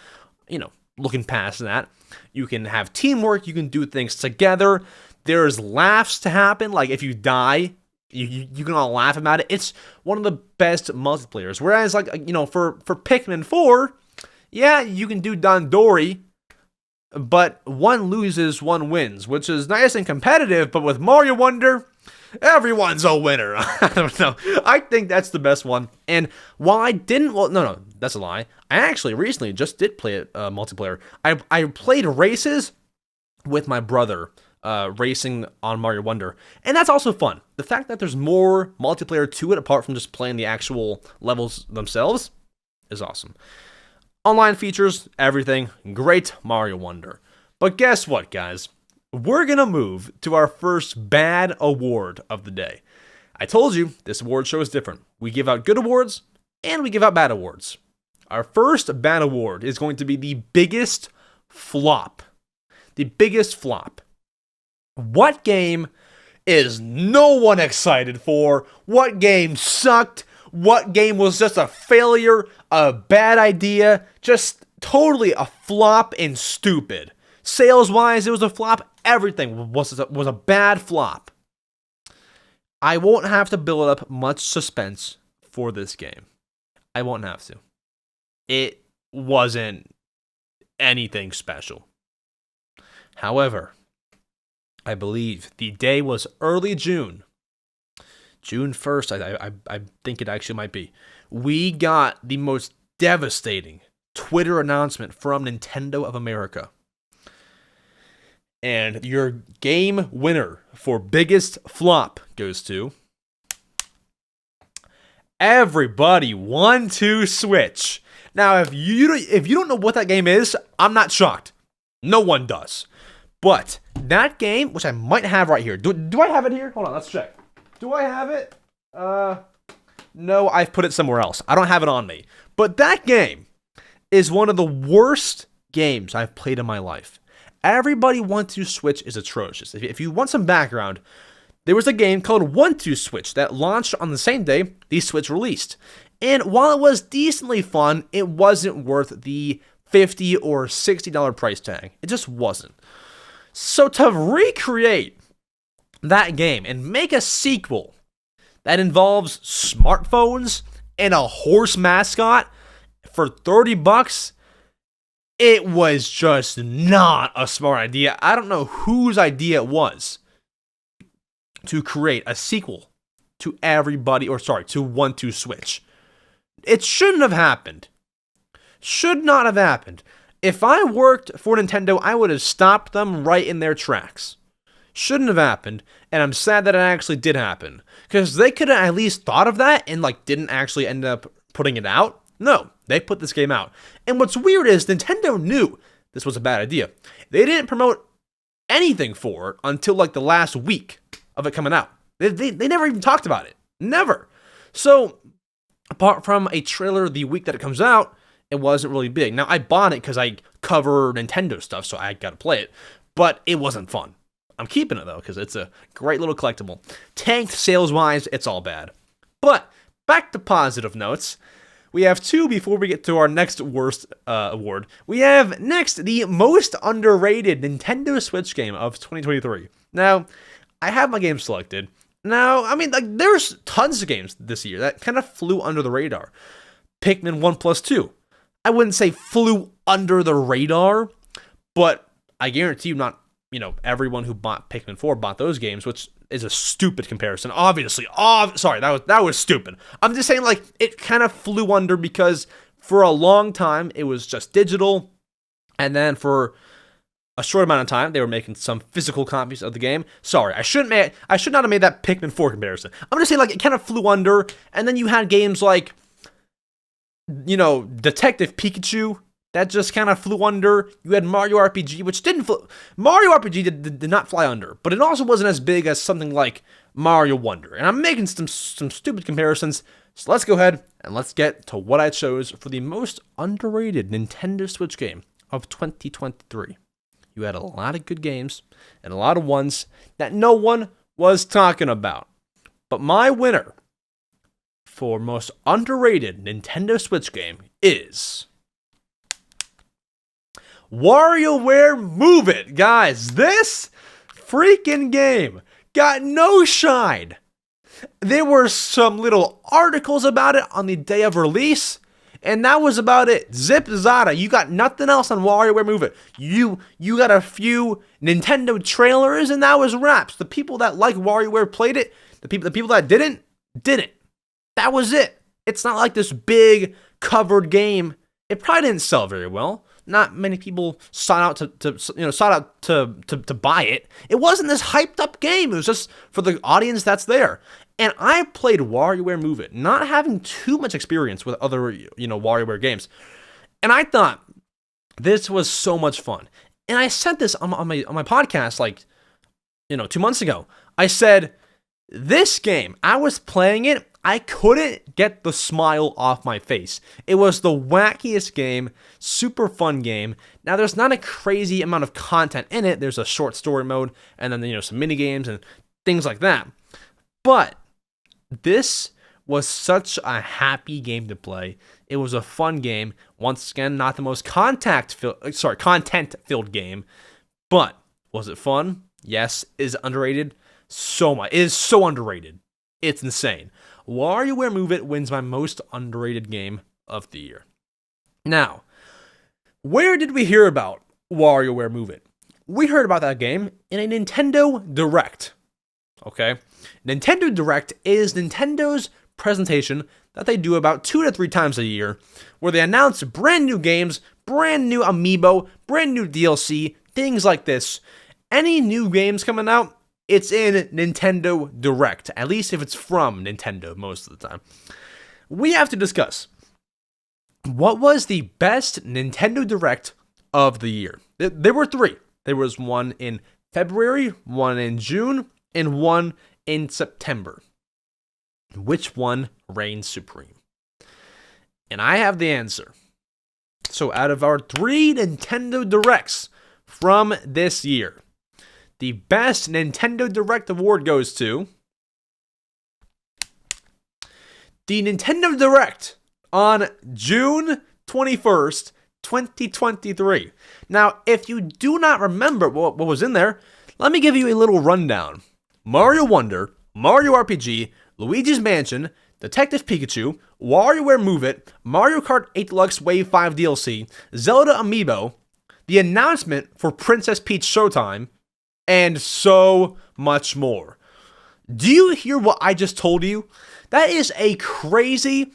you know, looking past that, you can have teamwork, you can do things together. There's laughs to happen, like if you die, you can all laugh about it. It's one of the best multiplayers. Whereas, like, you know, for Pikmin 4, yeah, you can do Dandori, but one loses, one wins, which is nice and competitive, but with Mario Wonder, everyone's a winner. I don't know. I think that's the best one. And while I didn't, well, no, that's a lie. I actually recently just did play multiplayer. I played races with my brother, racing on Mario Wonder. And that's also fun. The fact that there's more multiplayer to it apart from just playing the actual levels themselves is awesome. Online features, everything. Great Mario Wonder. But guess what, guys? We're going to move to our first bad award of the day. I told you this award show is different. We give out good awards and we give out bad awards. Our first bad award is going to be the biggest flop. The biggest flop. What game is no one excited for? What game sucked? what game was just a failure, a bad idea, just totally a flop and stupid. Sales-wise, it was a flop. Everything was a bad flop. I won't have to build up much suspense for this game. I won't have to. It wasn't anything special. However, I believe the day was early June. June 1st, I think it actually might be. We got the most devastating Twitter announcement from Nintendo of America. And your game winner for biggest flop goes to Everybody 1-2 Switch. Now, if you don't know what that game is, I'm not shocked. No one does. But that game, which I might have right here. Do I have it here? Hold on, let's check. Do I have it? No, I've put it somewhere else. I don't have it on me. But that game is one of the worst games I've played in my life. Everybody 1-2 Switch is atrocious. If you want some background, there was a game called 1-2 Switch that launched on the same day the Switch released. And while it was decently fun, it wasn't worth the $50 or $60 price tag. It just wasn't. So to recreate that game and make a sequel that involves smartphones and a horse mascot for $30, it was just not a smart idea. I don't know whose idea it was to create a sequel to 1-2 Switch. It shouldn't have happened. Should not have happened. If I worked for Nintendo, I would have stopped them right in their tracks. Shouldn't have happened, and I'm sad that it actually did happen. Because they could have at least thought of that and didn't actually end up putting it out. No, they put this game out. And what's weird is Nintendo knew this was a bad idea. They didn't promote anything for it until the last week of it coming out. They never even talked about it. Never. So, apart from a trailer the week that it comes out, it wasn't really big. Now, I bought it because I cover Nintendo stuff, so I gotta play it. But it wasn't fun. I'm keeping it, though, because it's a great little collectible. Tanked sales-wise, it's all bad. But, back to positive notes. We have two before we get to our next worst award. We have next the most underrated Nintendo Switch game of 2023. Now, I have my game selected. Now, there's tons of games this year that kind of flew under the radar. Pikmin 1+2. I wouldn't say flew under the radar, but I guarantee you not, everyone who bought Pikmin 4 bought those games, which is a stupid comparison. Obviously. Sorry, that was stupid. I'm just saying, it kind of flew under because for a long time, it was just digital, and then for a short amount of time, they were making some physical copies of the game. Sorry, I should not have made that Pikmin 4 comparison. I'm just saying, it kind of flew under, and then you had games like, Detective Pikachu, that just kind of flew under. You had Mario RPG, which didn't Mario RPG did not fly under, but it also wasn't as big as something like Mario Wonder. And I'm making some stupid comparisons, so let's go ahead and let's get to what I chose for the most underrated Nintendo Switch game of 2023. You had a lot of good games and a lot of ones that no one was talking about. But my winner for most underrated Nintendo Switch game is WarioWare Move It. Guys, this freaking game got no shine. There were some little articles about it on the day of release, and that was about it. Zip Zada. You got nothing else on WarioWare Move It. You got a few Nintendo trailers, and that was wraps. The people that like WarioWare played it. The people that didn't. That was it. It's not like this big covered game. It probably didn't sell very well. Not many people sought out to buy it. It wasn't this hyped up game. It was just for the audience that's there. And I played WarioWare Move It, not having too much experience with other WarioWare games. And I thought this was so much fun. And I said this on my podcast 2 months ago. I said, this game, I was playing it, I couldn't get the smile off my face. It was the wackiest game, super fun game. Now, there's not a crazy amount of content in it. There's a short story mode, and then, some mini games and things like that. But this was such a happy game to play. It was a fun game. Once again, not the most content-filled game, but was it fun? Yes. Is it underrated? So much. It is so underrated. It's insane. WarioWare Move It wins my most underrated game of the year. Now, where did we hear about WarioWare Move It? We heard about that game in a Nintendo Direct. Okay? Nintendo Direct is Nintendo's presentation that they do about 2 to 3 times a year, where they announce brand new games, brand new amiibo, brand new DLC, things like this. Any new games coming out, it's in Nintendo Direct, at least if it's from Nintendo most of the time. We have to discuss, what was the best Nintendo Direct of the year? There were 3. There was one in February, one in June, and one in September. Which one reigns supreme? And I have the answer. So out of our 3 Nintendo Directs from this year, the best Nintendo Direct award goes to the Nintendo Direct on June 21st, 2023. Now, if you do not remember what was in there, let me give you a little rundown. Mario Wonder, Mario RPG, Luigi's Mansion, Detective Pikachu, WarioWare Move It, Mario Kart 8 Deluxe Wave 5 DLC, Zelda Amiibo, the announcement for Princess Peach Showtime, and so much more. Do you hear what I just told you? That is a crazy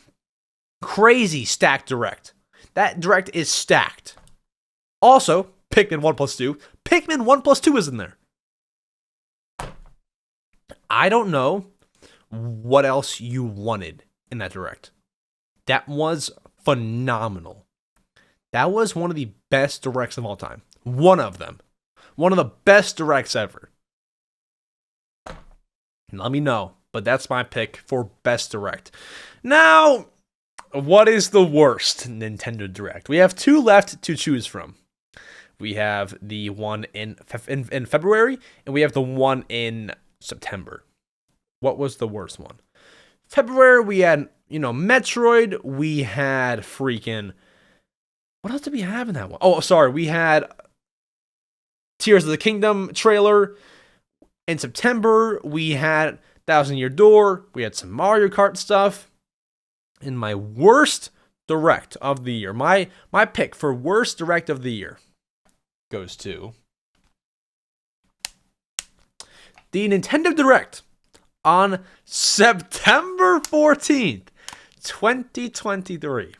stacked Direct. That Direct is stacked. Also, Pikmin 1+2. Pikmin 1+2 is in there. I don't know what else you wanted in that Direct. That was phenomenal. That was one of the best Directs of all time. One of them. One of the best Directs ever. Let me know, but that's my pick for best Direct. Now, what is the worst Nintendo Direct? We have 2 left to choose from. We have the one in February, and we have the one in September. What was the worst one? February, we had, Metroid. We had freaking... What else did we have in that one? Oh, sorry. We had Tears of the Kingdom trailer. In September, we had Thousand Year Door. We had some Mario Kart stuff. And my worst Direct of the year, my pick for worst Direct of the year goes to the Nintendo Direct on September 14th, 2023.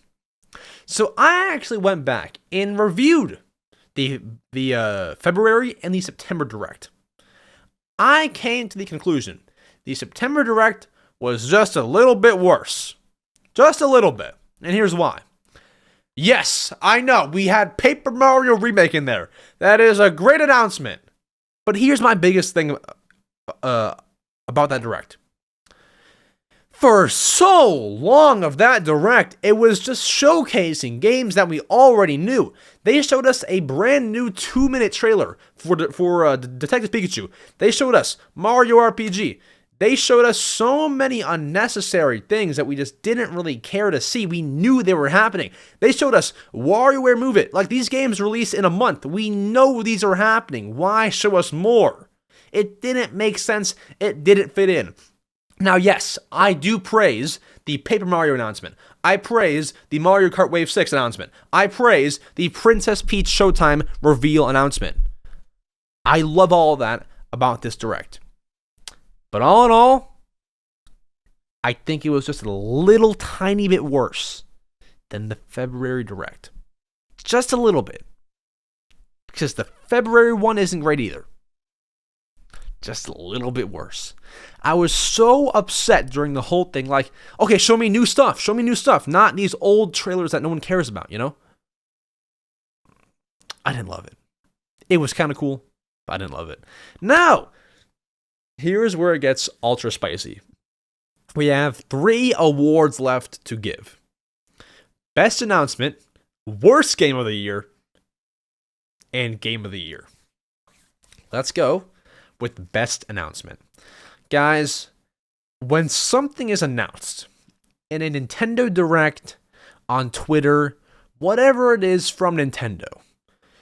So I actually went back and reviewed the February and the September Direct. I came to the conclusion the September Direct was just a little bit worse. Just a little bit. And here's why. Yes, I know, we had Paper Mario Remake in there. That is a great announcement. But here's my biggest thing about that Direct. For so long of that Direct, it was just showcasing games that we already knew. They showed us a brand new 2-minute trailer for Detective Pikachu. They showed us Mario RPG. They showed us so many unnecessary things that we just didn't really care to see. We knew they were happening. They showed us WarioWare Move It. Like, these games release in a month. We know these are happening. Why show us more? It didn't make sense. It didn't fit in. Now, yes, I do praise the Paper Mario announcement. I praise the Mario Kart Wave 6 announcement. I praise the Princess Peach Showtime reveal announcement. I love all of that about this Direct. But all in all, I think it was just a little tiny bit worse than the February Direct. Just a little bit. Because the February one isn't great either. Just a little bit worse. I was so upset during the whole thing, like, okay, show me new stuff. Show me new stuff. Not these old trailers that no one cares about, I didn't love it. It was kind of cool, but I didn't love it. Now, here's where it gets ultra spicy. We have 3 awards left to give. Best announcement, worst game of the year, and game of the year. Let's go with best announcement. Guys, when something is announced, in a Nintendo Direct on Twitter, whatever it is from Nintendo.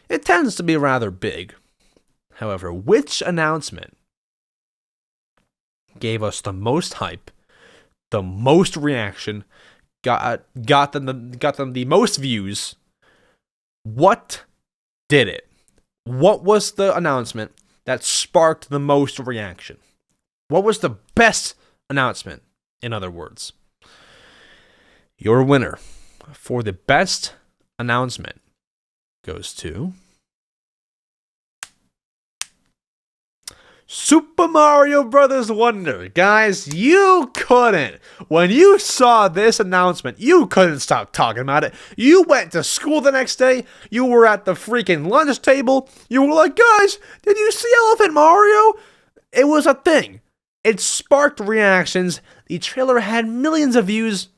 It tends to be rather big. However, which announcement gave us the most hype, the most reaction, got them the most views? What did it? What was the announcement that sparked the most reaction? What was the best announcement, in other words? Your winner for the best announcement goes to Super Mario Bros. Wonder. Guys, you couldn't. When you saw this announcement, you couldn't stop talking about it. You went to school the next day. You were at the freaking lunch table. You were like, guys, did you see Elephant Mario? It was a thing. It sparked reactions. The trailer had millions of views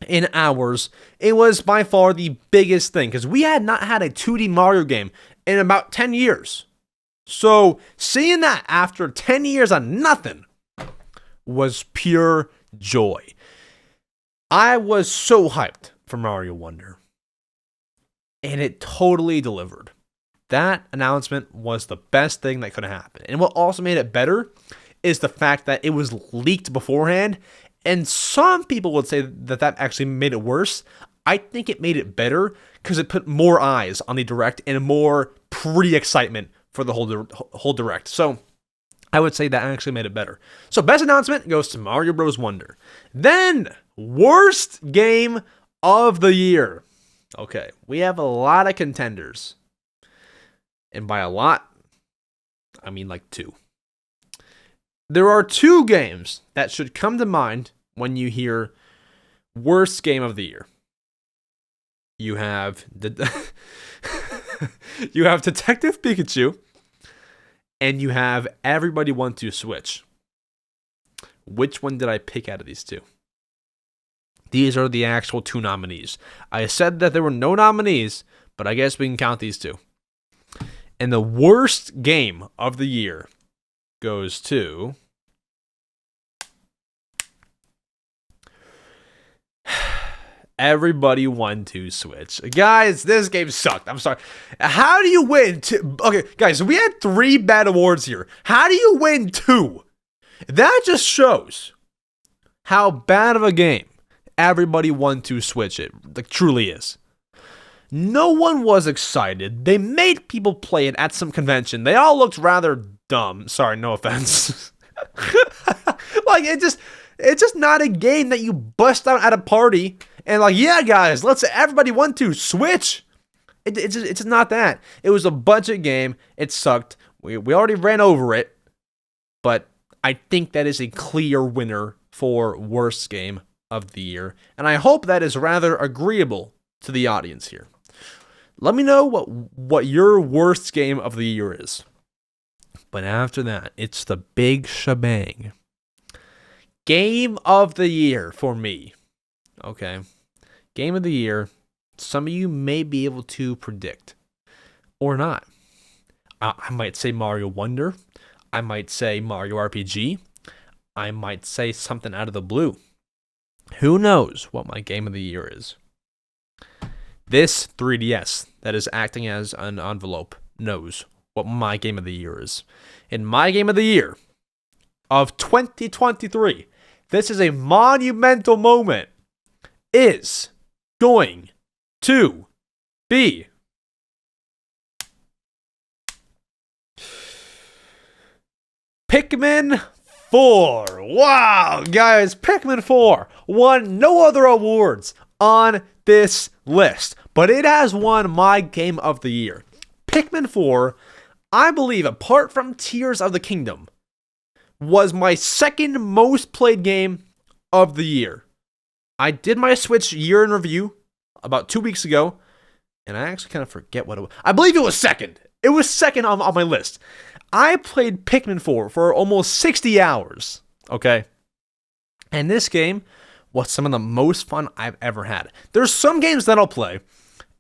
in hours. It was by far the biggest thing because we had not had a 2D Mario game in about 10 years. So seeing that after 10 years of nothing was pure joy. I was so hyped for Mario Wonder. And it totally delivered. That announcement was the best thing that could have happened. And what also made it better is the fact that it was leaked beforehand. And some people would say that that actually made it worse. I think it made it better because it put more eyes on the Direct and more pre-excitement for the whole Direct. So I would say that actually made it better. So best announcement goes to Mario Bros. Wonder. Then, worst game of the year. Okay, we have a lot of contenders. And by a lot, I mean like 2. There are 2 games that should come to mind when you hear worst game of the year. You have you have Detective Pikachu, and you have Everybody Want to Switch. Which one did I pick out of these 2? These are the actual 2 nominees. I said that there were no nominees, but I guess we can count these 2. And the worst game of the year goes to Everybody Want to Switch. Guys, this game sucked. I'm sorry. How do you win 2? Okay, guys, we had 3 bad awards here. How do you win 2? That just shows how bad of a game Everybody Want to Switch it truly is. No one was excited. They made people play it at some convention. They all looked rather dumb. Sorry, no offense. Like, it's just not a game that you bust out at a party and like, yeah, guys, let's Everybody Want to Switch. It's just not that. It was a budget game. It sucked. We already ran over it. But I think that is a clear winner for worst game of the year. And I hope that is rather agreeable to the audience here. Let me know what your worst game of the year is. But after that, it's the big shebang. Game of the year for me. Okay. Game of the year. Some of you may be able to predict. Or not. I might say Mario Wonder. I might say Mario RPG. I might say something out of the blue. Who knows what my game of the year is? This 3DS that is acting as an envelope knows what my game of the year is. And my game of the year of 2023, this is a monumental moment, is going to be Pikmin 4. Wow, guys, Pikmin 4 won no other awards on this list, but it has won my game of the year. Pikmin 4, I believe, apart from Tears of the Kingdom, was my second most played game of the year. I did my Switch year in review about 2 weeks ago, and I actually kind of forget what it was. I believe it was second. It was second on my list. I played Pikmin 4 for almost 60 hours, okay? And this game was some of the most fun I've ever had. There's some games that I'll play,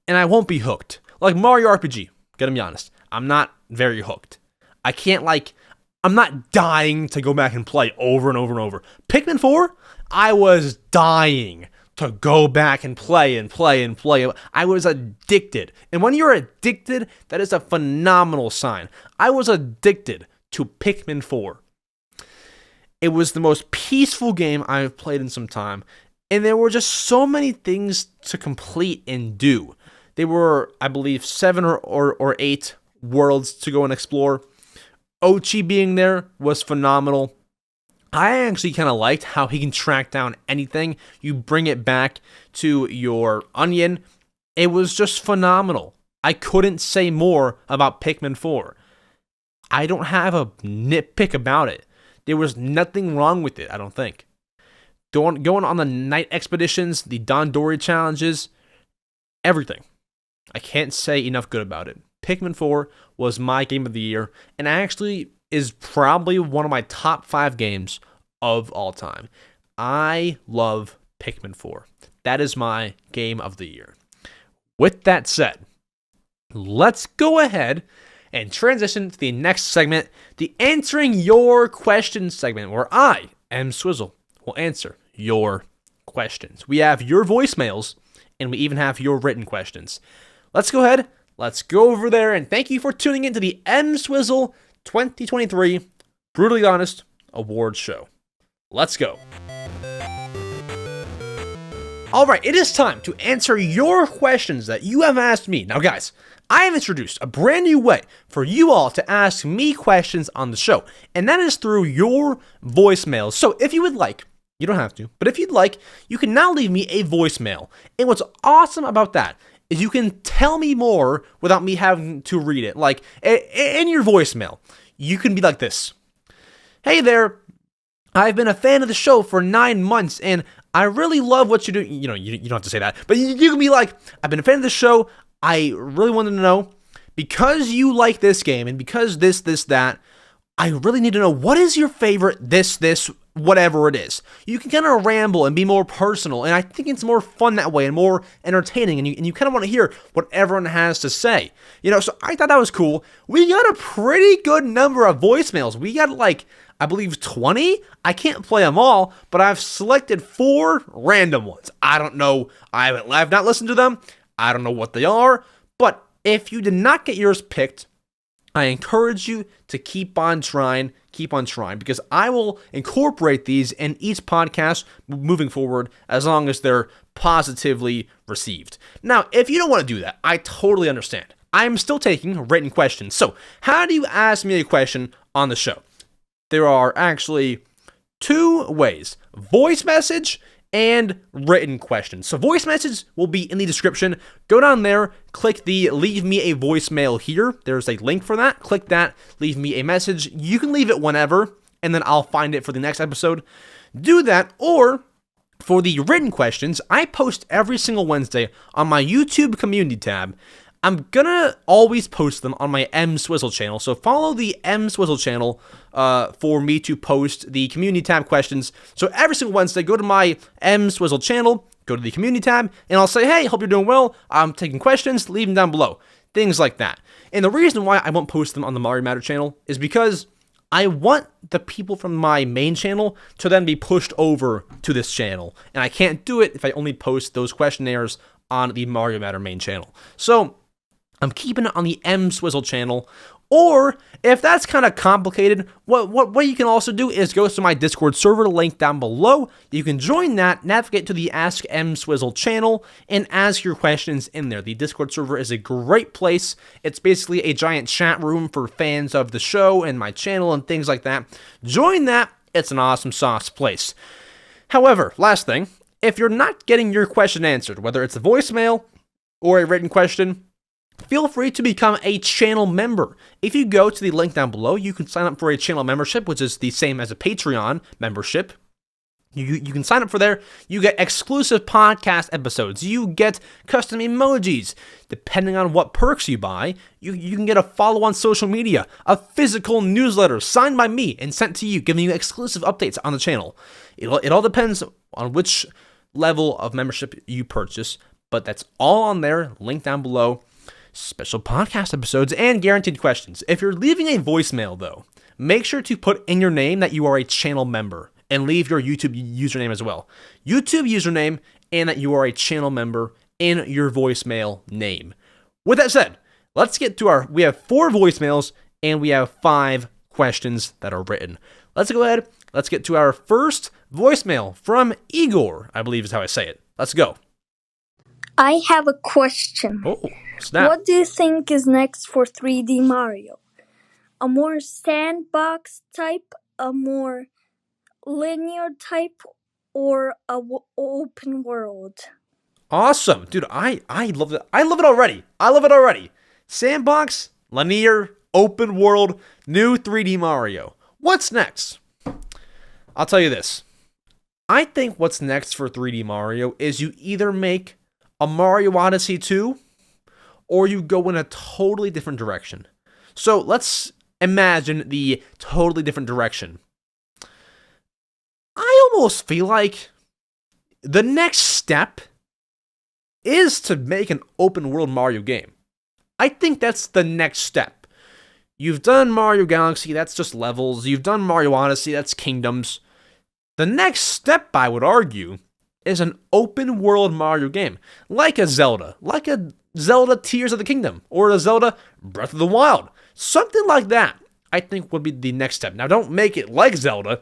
and I won't be hooked. Like Mario RPG, gotta be honest. I'm not very hooked. I can't, I'm not dying to go back and play over and over and over. Pikmin 4, I was dying to go back and play and play and play. I was addicted. And when you're addicted, that is a phenomenal sign. I was addicted to Pikmin 4. It was the most peaceful game I've played in some time. And there were just so many things to complete and do. There were, I believe, 7 or 8 worlds to go and explore. Ochi being there was phenomenal. I actually kind of liked how he can track down anything. You bring it back to your onion. It was just phenomenal. I couldn't say more about Pikmin 4. I don't have a nitpick about it. There was nothing wrong with it, I don't think. Going on the night expeditions, the Dondori challenges, everything. I can't say enough good about it. Pikmin 4 was my game of the year, and actually is probably one of my top 5 games of all time. I love Pikmin 4. That is my game of the year. With that said, let's go ahead and transition to the next segment, the Answering Your Questions segment, where I, EmSwizzle, will answer your questions. We have your voicemails, and we even have your written questions. Let's go ahead, let's go over there, and thank you for tuning in to the EmSwizzle 2023 Brutally Honest Awards Show. Let's go. All right, it is time to answer your questions that you have asked me. Now, guys, I have introduced a brand new way for you all to ask me questions on the show, and that is through your voicemails. So if you would like, you don't have to, but if you'd like, you can now leave me a voicemail. And what's awesome about that is you can tell me more without me having to read it. Like, in your voicemail, you can be like this. Hey there, I've been a fan of the show for 9 months, and I really love what you do. You know, you don't have to say that, but you can be like, I've been a fan of the show. I really wanted to know, because you like this game, and because this, that, I really need to know, what is your favorite this, whatever it is. You can kind of ramble and be more personal, and I think it's more fun that way and more entertaining, and you kind of want to hear what everyone has to say. You know, so I thought that was cool. We got a pretty good number of voicemails. We got like, I believe 20? I can't play them all, but I've selected 4 random ones. I don't know. I've not listened to them. I don't know what they are, but if you did not get yours picked, I encourage you to keep on trying, because I will incorporate these in each podcast moving forward as long as they're positively received. Now, if you don't want to do that, I totally understand. I'm still taking written questions. So, how do you ask me a question on the show? There are actually 2 ways: voice message and written questions. So voice message will be in the description. Go down there, click the leave me a voicemail here. There's a link for that. Click that, leave me a message. You can leave it whenever, and then I'll find it for the next episode. Do that, or for the written questions, I post every single Wednesday on my YouTube community tab. I'm gonna always post them on my EmSwizzle channel, so follow the EmSwizzle channel for me to post the community tab questions. So every single Wednesday, go to my EmSwizzle channel, go to the community tab, and I'll say, hey, hope you're doing well. I'm taking questions, leave them down below. Things like that. And the reason why I won't post them on the Mario Matter channel is because I want the people from my main channel to then be pushed over to this channel. And I can't do it if I only post those questionnaires on the Mario Matter main channel. So I'm keeping it on the EmSwizzle channel. Or if that's kind of complicated, what you can also do is go to my Discord server, link down below. You can join that, navigate to the Ask EmSwizzle channel, and ask your questions in there. The Discord server is a great place. It's basically a giant chat room for fans of the show and my channel and things like that. Join that. It's an awesome sauce place. However, last thing, if you're not getting your question answered, whether it's a voicemail or a written question, feel free to become a channel member. If you go to the link down below, you can sign up for a channel membership, which is the same as a Patreon membership. You can sign up for there. You get exclusive podcast episodes. You get custom emojis. Depending on what perks you buy, you can get a follow on social media, a physical newsletter signed by me and sent to you, giving you exclusive updates on the channel. It all depends on which level of membership you purchase, but that's all on there, link down below. Special podcast episodes and guaranteed questions. If you're leaving a voicemail, though, make sure to put in your name that you are a channel member and leave your YouTube username as well. YouTube username and that you are a channel member in your voicemail name. With that said, let's get to we have 4 voicemails and we have 5 questions that are written. Let's go ahead. Let's get to our first voicemail from Igor, I believe is how I say it. Let's go. I have a question. Oh, snap. What do you think is next for 3D Mario? A more sandbox type, a more linear type, or open world? Awesome. Dude, I love it. I love it already. Sandbox, linear, open world, new 3D Mario. What's next? I'll tell you this. I think what's next for 3D Mario is you either make a Mario Odyssey 2 or you go in a totally different direction. So let's imagine the totally different direction. I almost feel like the next step is to make an open world Mario game. I think that's the next step. You've done Mario Galaxy, that's just levels. You've done Mario Odyssey, that's kingdoms. The next step, I would argue, is an open world Mario game. Like a Zelda Tears of the Kingdom, or a Zelda Breath of the Wild. Something like that, I think, would be the next step. Now, don't make it like Zelda,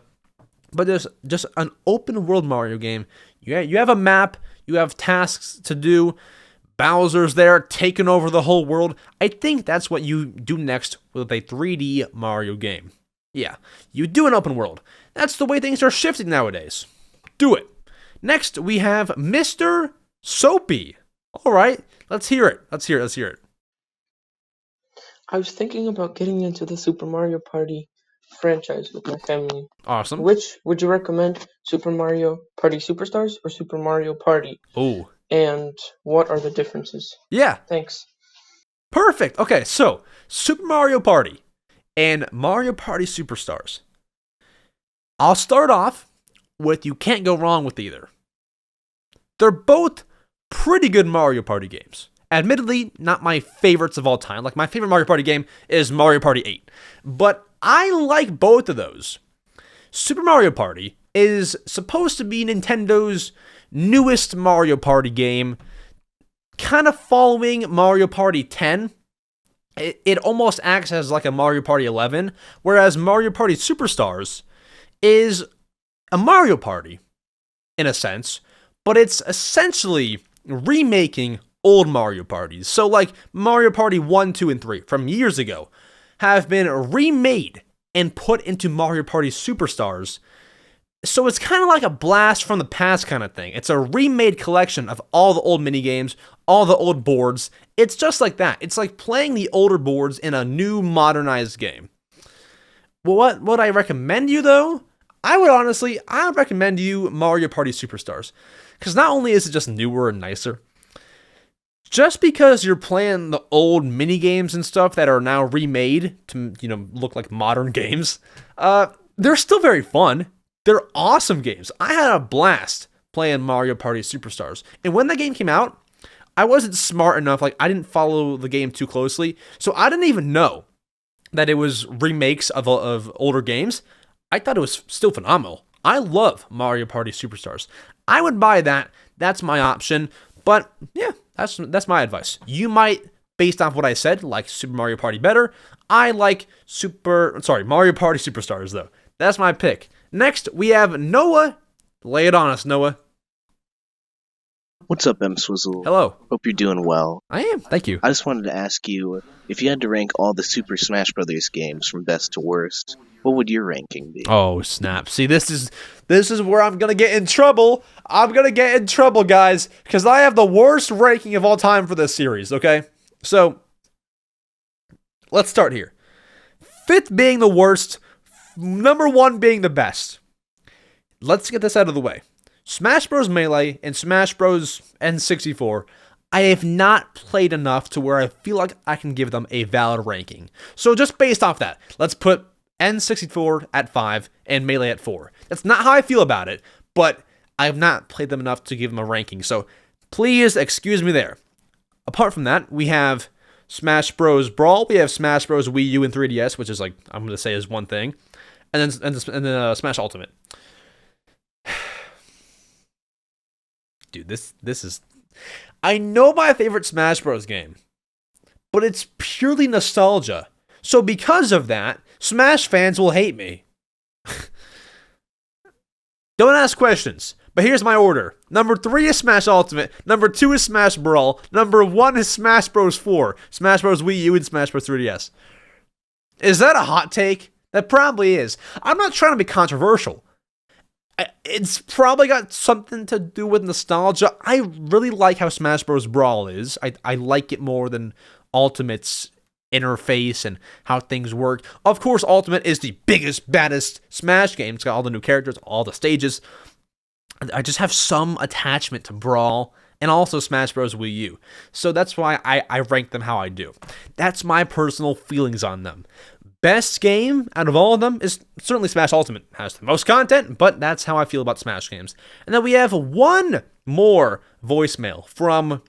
but there's just an open world Mario game. You have a map, you have tasks to do, Bowser's there taking over the whole world. I think that's what you do next with a 3D Mario game. Yeah, you do an open world. That's the way things are shifting nowadays. Do it. Next, we have Mr. Soapy. All right, let's hear it. I was thinking about getting into the Super Mario Party franchise with my family. Awesome. Which would you recommend? Super Mario Party Superstars or Super Mario Party? Oh. And what are the differences? Yeah. Thanks. Perfect. Okay, so Super Mario Party and Mario Party Superstars. I'll start off with you can't go wrong with either. They're both pretty good Mario Party games. Admittedly, not my favorites of all time. Like, my favorite Mario Party game is Mario Party 8. But I like both of those. Super Mario Party is supposed to be Nintendo's newest Mario Party game, kind of following Mario Party 10. It almost acts as like a Mario Party 11, whereas Mario Party Superstars is a Mario Party, in a sense, but it's essentially remaking old Mario Parties. So like Mario Party 1, 2, and 3 from years ago have been remade and put into Mario Party Superstars. So it's kind of like a blast from the past kind of thing. It's a remade collection of all the old minigames, all the old boards. It's just like that. It's like playing the older boards in a new modernized game. Well, what I recommend you though, I would recommend you Mario Party Superstars. Because not only is it just newer and nicer, just because you're playing the old minigames and stuff that are now remade to, look like modern games, they're still very fun. They're awesome games. I had a blast playing Mario Party Superstars. And when that game came out, I wasn't smart enough. Like, I didn't follow the game too closely. So I didn't even know that it was remakes of older games. I thought it was still phenomenal. I love Mario Party Superstars. I would buy that. That's my option. But yeah, that's my advice. You might, based off what I said, like Super Mario Party better. I like Mario Party Superstars though. That's my pick. Next, we have Noah. Lay it on us, Noah. What's up, EmSwizzle? Hello. Hope you're doing well. I am. Thank you. I just wanted to ask you, if you had to rank all the Super Smash Bros. Games from best to worst, what would your ranking be? Oh, snap. See, this is where I'm going to get in trouble. I'm going to get in trouble, guys, because I have the worst ranking of all time for this series, okay? So, let's start here. 5th being the worst, number 1 being the best. Let's get this out of the way. Smash Bros. Melee and Smash Bros. N64, I have not played enough to where I feel like I can give them a valid ranking. So just based off that, let's put N64 at 5 and Melee at 4. That's not how I feel about it, but I have not played them enough to give them a ranking. So please excuse me there. Apart from that, we have Smash Bros. Brawl. We have Smash Bros. Wii U and 3DS, which is like, I'm going to say is one thing. And then Smash Ultimate. Dude, this is... I know my favorite Smash Bros. Game, but it's purely nostalgia. So because of that, Smash fans will hate me. Don't ask questions, but here's my order. Number 3 is Smash Ultimate, number 2 is Smash Brawl, number 1 is Smash Bros. 4, Smash Bros. Wii U, and Smash Bros. 3DS. Is that a hot take? That probably is. I'm not trying to be controversial. It's probably got something to do with nostalgia. I really like how Smash Bros. Brawl is. I like it more than Ultimate's interface and how things work. Of course, Ultimate is the biggest, baddest Smash game. It's got all the new characters, all the stages. I just have some attachment to Brawl and also Smash Bros. Wii U. So that's why I rank them how I do. That's my personal feelings on them. Best game out of all of them is certainly Smash Ultimate. Has the most content, but that's how I feel about Smash games. And then we have one more voicemail from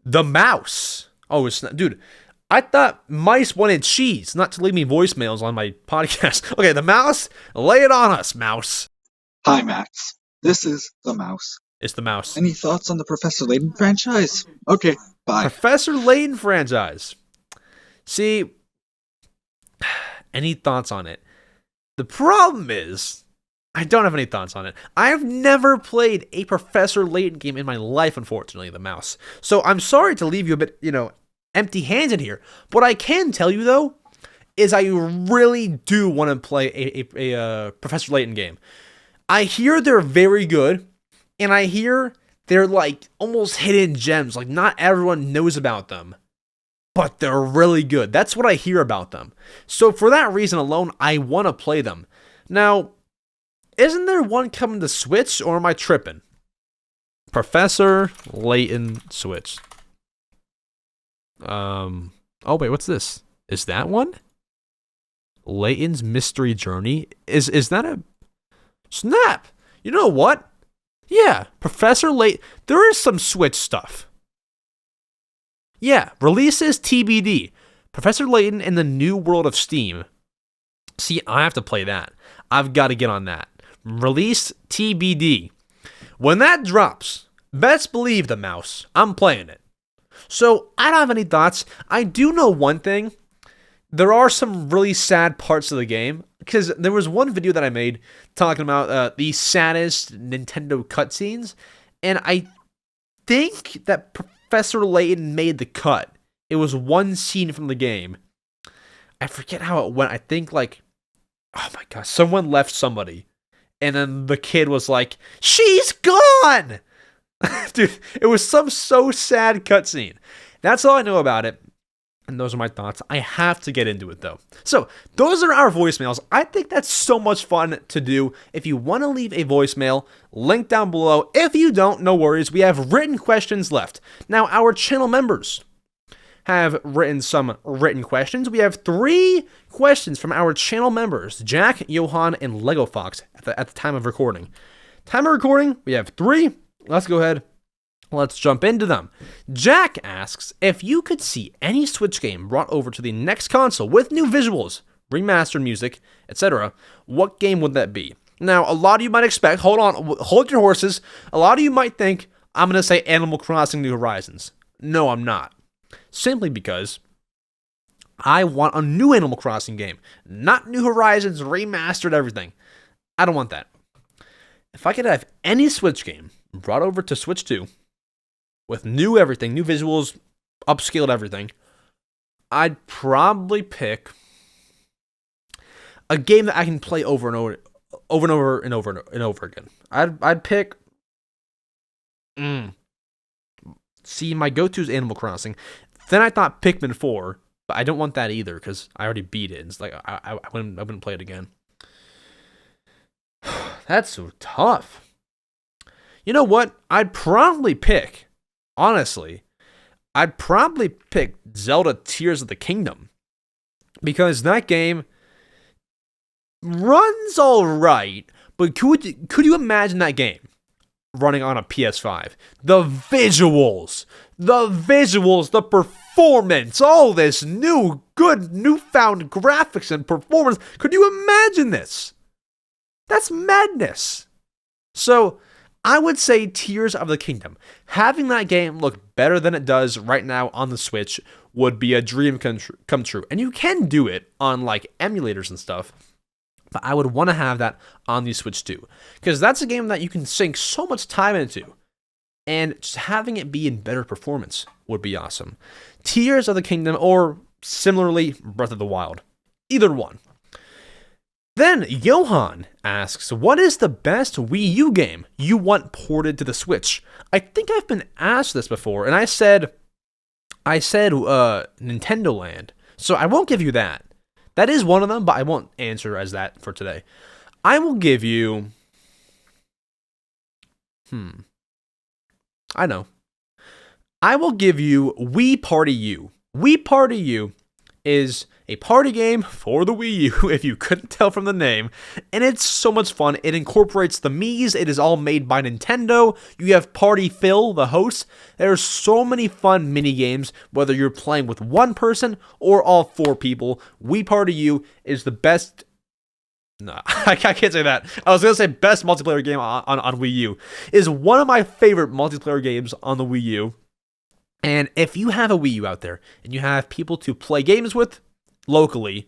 the mouse. Oh, it's not, dude. I thought mice wanted cheese, not to leave me voicemails on my podcast. Okay, the mouse, lay it on us, mouse. Hi, Max. This is the mouse. It's the mouse. Any thoughts on the Professor Layton franchise? Okay, bye. Professor Layton franchise. See, any thoughts on it? The problem is, I don't have any thoughts on it. I've never played a Professor Layton game in my life, unfortunately, the mouse. So I'm sorry to leave you a bit, empty-handed here. What I can tell you, though, is I really do want to play a Professor Layton game. I hear they're very good, and I hear they're like almost hidden gems. Like, not everyone knows about them, but they're really good. That's what I hear about them. So for that reason alone, I want to play them. Now, isn't there one coming to Switch, or am I tripping? Professor Layton Switch. Oh wait, what's this? Is that one? Layton's Mystery Journey? Is that a... Snap! You know what? Yeah, Professor Layton... There is some Switch stuff. Yeah, releases TBD. Professor Layton in the New World of Steam. See, I have to play that. I've got to get on that. Release TBD. When that drops, best believe the mouse, I'm playing it. So, I don't have any thoughts. I do know one thing. There are some really sad parts of the game, because there was one video that I made talking about the saddest Nintendo cutscenes, and I think that Professor Layton made the cut. It was one scene from the game. I forget how it went. I think oh my gosh, someone left somebody, and then the kid was like, "She's gone!" Dude, it was some so sad cutscene. That's all I know about it. And those are my thoughts. I have to get into it, though. So, those are our voicemails. I think that's so much fun to do. If you want to leave a voicemail, link down below. If you don't, no worries. We have written questions left. Now, our channel members have written some written questions. We have 3 questions from our channel members, Jack, Johan, and Lego Fox, at the time of recording. Time of recording, we have 3. Let's go ahead. Let's jump into them. Jack asks, if you could see any Switch game brought over to the next console with new visuals, remastered music, etc., what game would that be? Now, a lot of you might expect, hold your horses, a lot of you might think I'm going to say Animal Crossing New Horizons. No, I'm not. Simply because I want a new Animal Crossing game, not New Horizons, remastered everything. I don't want that. If I could have any Switch game brought over to Switch 2, with new everything, new visuals, upscaled everything, I'd probably pick a game that I can play over and over again. I'd pick. See, my go-to is Animal Crossing. Then I thought Pikmin 4, but I don't want that either because I already beat it. It's like I wouldn't play it again. That's so tough. You know what? I'd probably pick. Honestly, I'd probably pick Zelda Tears of the Kingdom, because that game runs alright, but could you imagine that game running on a PS5? The visuals, The visuals, the performance, all this newfound graphics and performance. Could you imagine this? That's madness. So, I would say Tears of the Kingdom. Having that game look better than it does right now on the Switch would be a dream come true. And you can do it on like emulators and stuff. But I would want to have that on the Switch too. Because that's a game that you can sink so much time into. And just having it be in better performance would be awesome. Tears of the Kingdom, or similarly, Breath of the Wild. Either one. Then, Johan asks, what is the best Wii U game you want ported to the Switch? I think I've been asked this before, and I said Nintendo Land. So I won't give you that. That is one of them, but I won't answer as that for today. I will give you... I know. I will give you Wii Party U. Wii Party U is a party game for the Wii U, if you couldn't tell from the name, and it's so much fun. It incorporates the Miis. It is all made by Nintendo. You have Party Phil, the host. There's so many fun mini games, whether you're playing with one person or all four people. Wii Party U is the best. No, I can't say that. I was going to say best multiplayer game on Wii U. It is one of my favorite multiplayer games on the Wii U. And if you have a Wii U out there and you have people to play games with locally,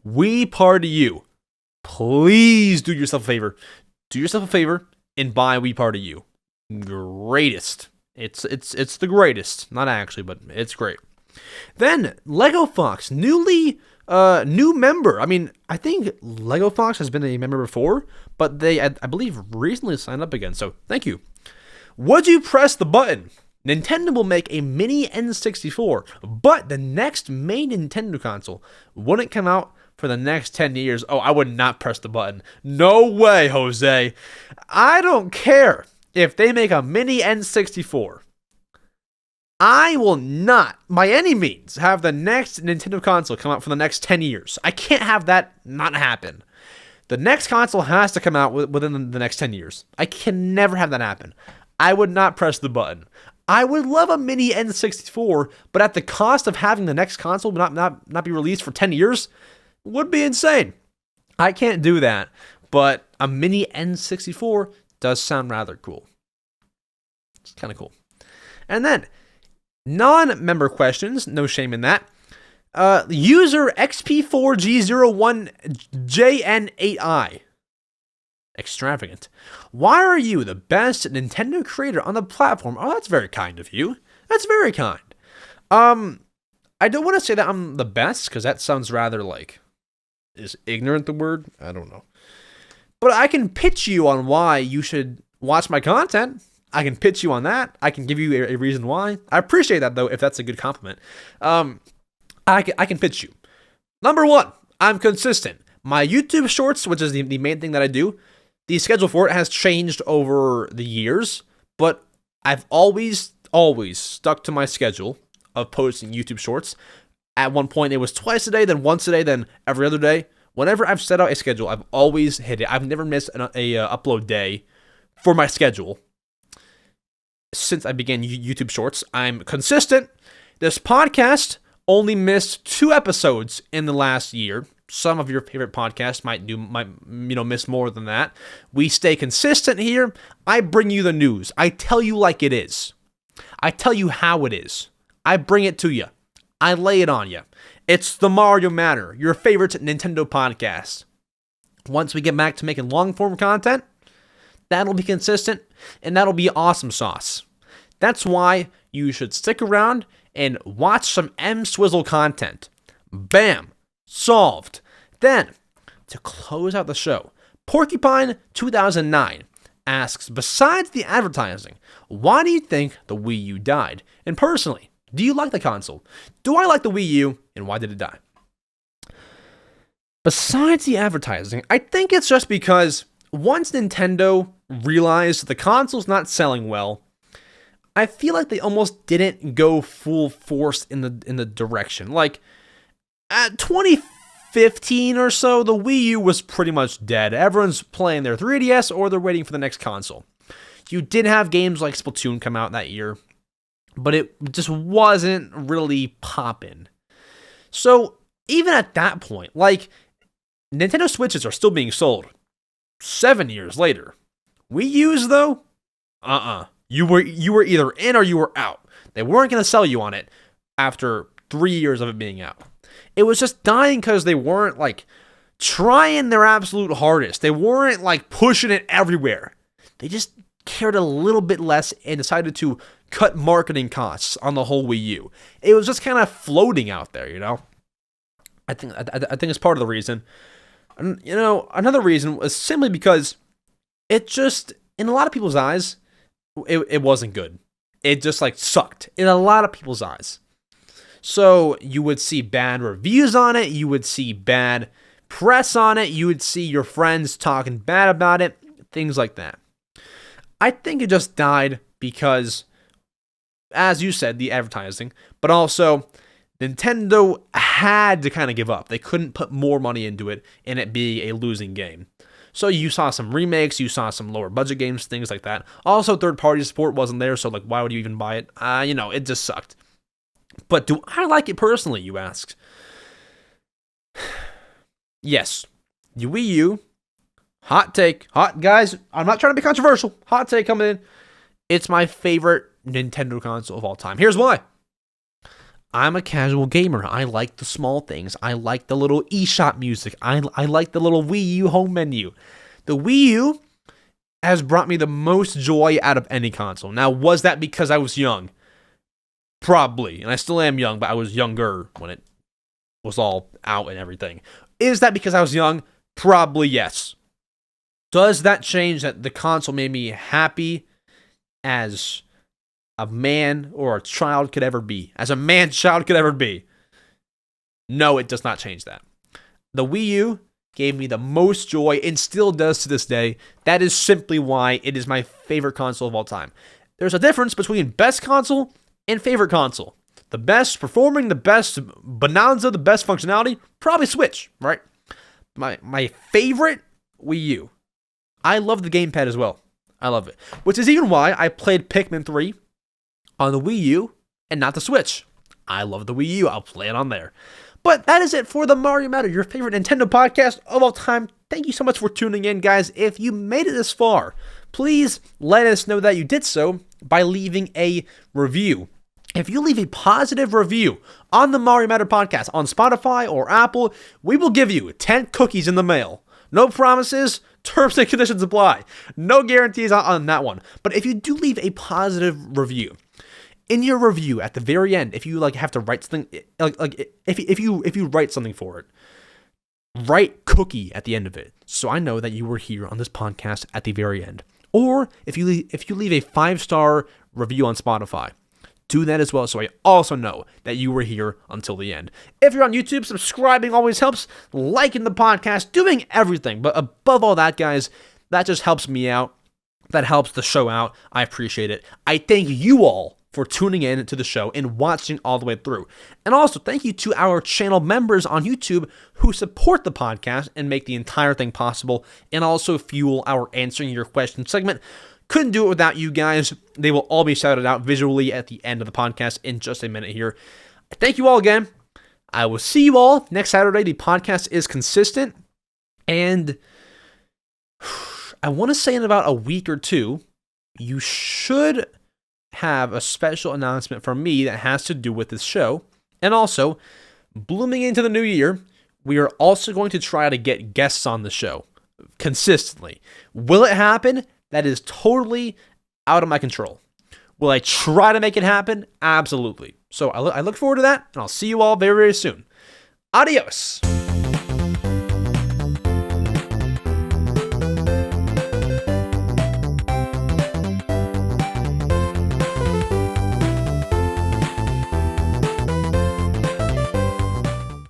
Wii Party U, please do yourself a favor. Do yourself a favor and buy Wii Party U. Greatest. It's the greatest. Not actually, but it's great. Then Lego Fox, new member. I mean, I think Lego Fox has been a member before, but they, I believe, recently signed up again. So thank you. Would you press the button? Nintendo will make a mini N64, but the next main Nintendo console wouldn't come out for the next 10 years. Oh, I would not press the button. No way, Jose. I don't care if they make a mini N64. I will not, by any means, have the next Nintendo console come out for the next 10 years. I can't have that not happen. The next console has to come out within the next 10 years. I can never have that happen. I would not press the button. I would love a mini N64, but at the cost of having the next console not be released for 10 years would be insane. I can't do that, but a mini N64 does sound rather cool. It's kind of cool. And then, non-member questions, no shame in that. User XP4G01JN8I. Extravagant. Why are you the best Nintendo creator on the platform? Oh, that's very kind of you. That's very kind. I don't want to say that I'm the best, because that sounds rather like... Is ignorant the word? I don't know. But I can pitch you on why you should watch my content. I can pitch you on that. I can give you a reason why. I appreciate that, though, if that's a good compliment. I can pitch you. Number one, I'm consistent. My YouTube Shorts, which is the main thing that I do, the schedule for it has changed over the years, but I've always stuck to my schedule of posting YouTube Shorts. At one point, it was twice a day, then once a day, then every other day. Whenever I've set out a schedule, I've always hit it. I've never missed a upload day for my schedule. Since I began YouTube Shorts, I'm consistent. This podcast only missed 2 episodes in the last year. Some of your favorite podcasts might miss more than that. We stay consistent here. I bring you the news. I tell you like it is. I tell you how it is. I bring it to you. I lay it on you. It's the Mario Matter, your favorite Nintendo podcast. Once we get back to making long-form content, that'll be consistent, and that'll be awesome sauce. That's why you should stick around and watch some EmSwizzle content. Bam! Solved. Then, to close out the show, Porcupine2009 asks, besides the advertising, why do you think the Wii U died? And personally, do you like the console? Do I like the Wii U, and why did it die? Besides the advertising, I think it's just because once Nintendo realized the console's not selling well, I feel like they almost didn't go full force in the direction. Like, at 2015 or so, the Wii U was pretty much dead. Everyone's playing their 3DS or they're waiting for the next console. You did have games like Splatoon come out that year, but it just wasn't really popping. So even at that point, like, Nintendo Switches are still being sold 7 years later. Wii U's though, you were either in or you were out. They weren't going to sell you on it after 3 years of it being out. It was just dying because they weren't like trying their absolute hardest. They weren't like pushing it everywhere. They just cared a little bit less and decided to cut marketing costs on the whole Wii U. It was just kind of floating out there, you know. I think it's part of the reason. And, you know, another reason was simply because it just, in a lot of people's eyes, it wasn't good. It just like sucked in a lot of people's eyes. So you would see bad reviews on it. You would see bad press on it. You would see your friends talking bad about it. Things like that. I think it just died because, as you said, the advertising, but also Nintendo had to kind of give up. They couldn't put more money into it and it be a losing game. So you saw some remakes, you saw some lower budget games, things like that. Also, third-party support wasn't there, so like, why would you even buy it? You know, it just sucked. But do I like it personally, you ask? Yes. The Wii U, hot take, guys, I'm not trying to be controversial. Hot take coming in. It's my favorite Nintendo console of all time. Here's why. I'm a casual gamer. I like the small things. I like the little eShop music. I like the little Wii U home menu. The Wii U has brought me the most joy out of any console. Now, was that because I was young? Probably. And I still am young, but I was younger when it was all out and everything. Is that because I was young? Probably yes. Does that change that the console made me happy as a man or a child could ever be? As a man child could ever be? No, it does not change that. The Wii U gave me the most joy and still does to this day. That is simply why it is my favorite console of all time. There's a difference between best console and favorite console. The best performing, the best bonanza, the best functionality, probably Switch, right? My favorite, Wii U. I love the gamepad as well. I love it. Which is even why I played Pikmin 3 on the Wii U and not the Switch. I love the Wii U. I'll play it on there. But that is it for the Mario Matter, your favorite Nintendo podcast of all time. Thank you so much for tuning in, guys. If you made it this far, please let us know that you did so by leaving a review. If you leave a positive review on the Mario Matter podcast on Spotify or Apple, we will give you 10 cookies in the mail. No promises, terms and conditions apply. No guarantees on that one. But if you do leave a positive review, in your review at the very end, if you like have to write something, if you write something for it, write cookie at the end of it, so I know that you were here on this podcast at the very end. Or if you leave a 5-star review on Spotify, do that as well, so I also know that you were here until the end. If you're on YouTube, subscribing always helps, liking the podcast, doing everything. But above all that, guys, that just helps me out. That helps the show out. I appreciate it. I thank you all for tuning in to the show and watching all the way through. And also, thank you to our channel members on YouTube who support the podcast and make the entire thing possible, and also fuel our Answering Your Questions segment. Couldn't do it without you guys. They will all be shouted out visually at the end of the podcast in just a minute here. Thank you all again. I will see you all next Saturday. The podcast is consistent. And I want to say in about a week or two, you should have a special announcement from me that has to do with this show. And also, blooming into the new year, we are also going to try to get guests on the show consistently. Will it happen? That is totally out of my control. Will I try to make it happen? Absolutely. So I look forward to that, and I'll see you all very, very soon. Adios.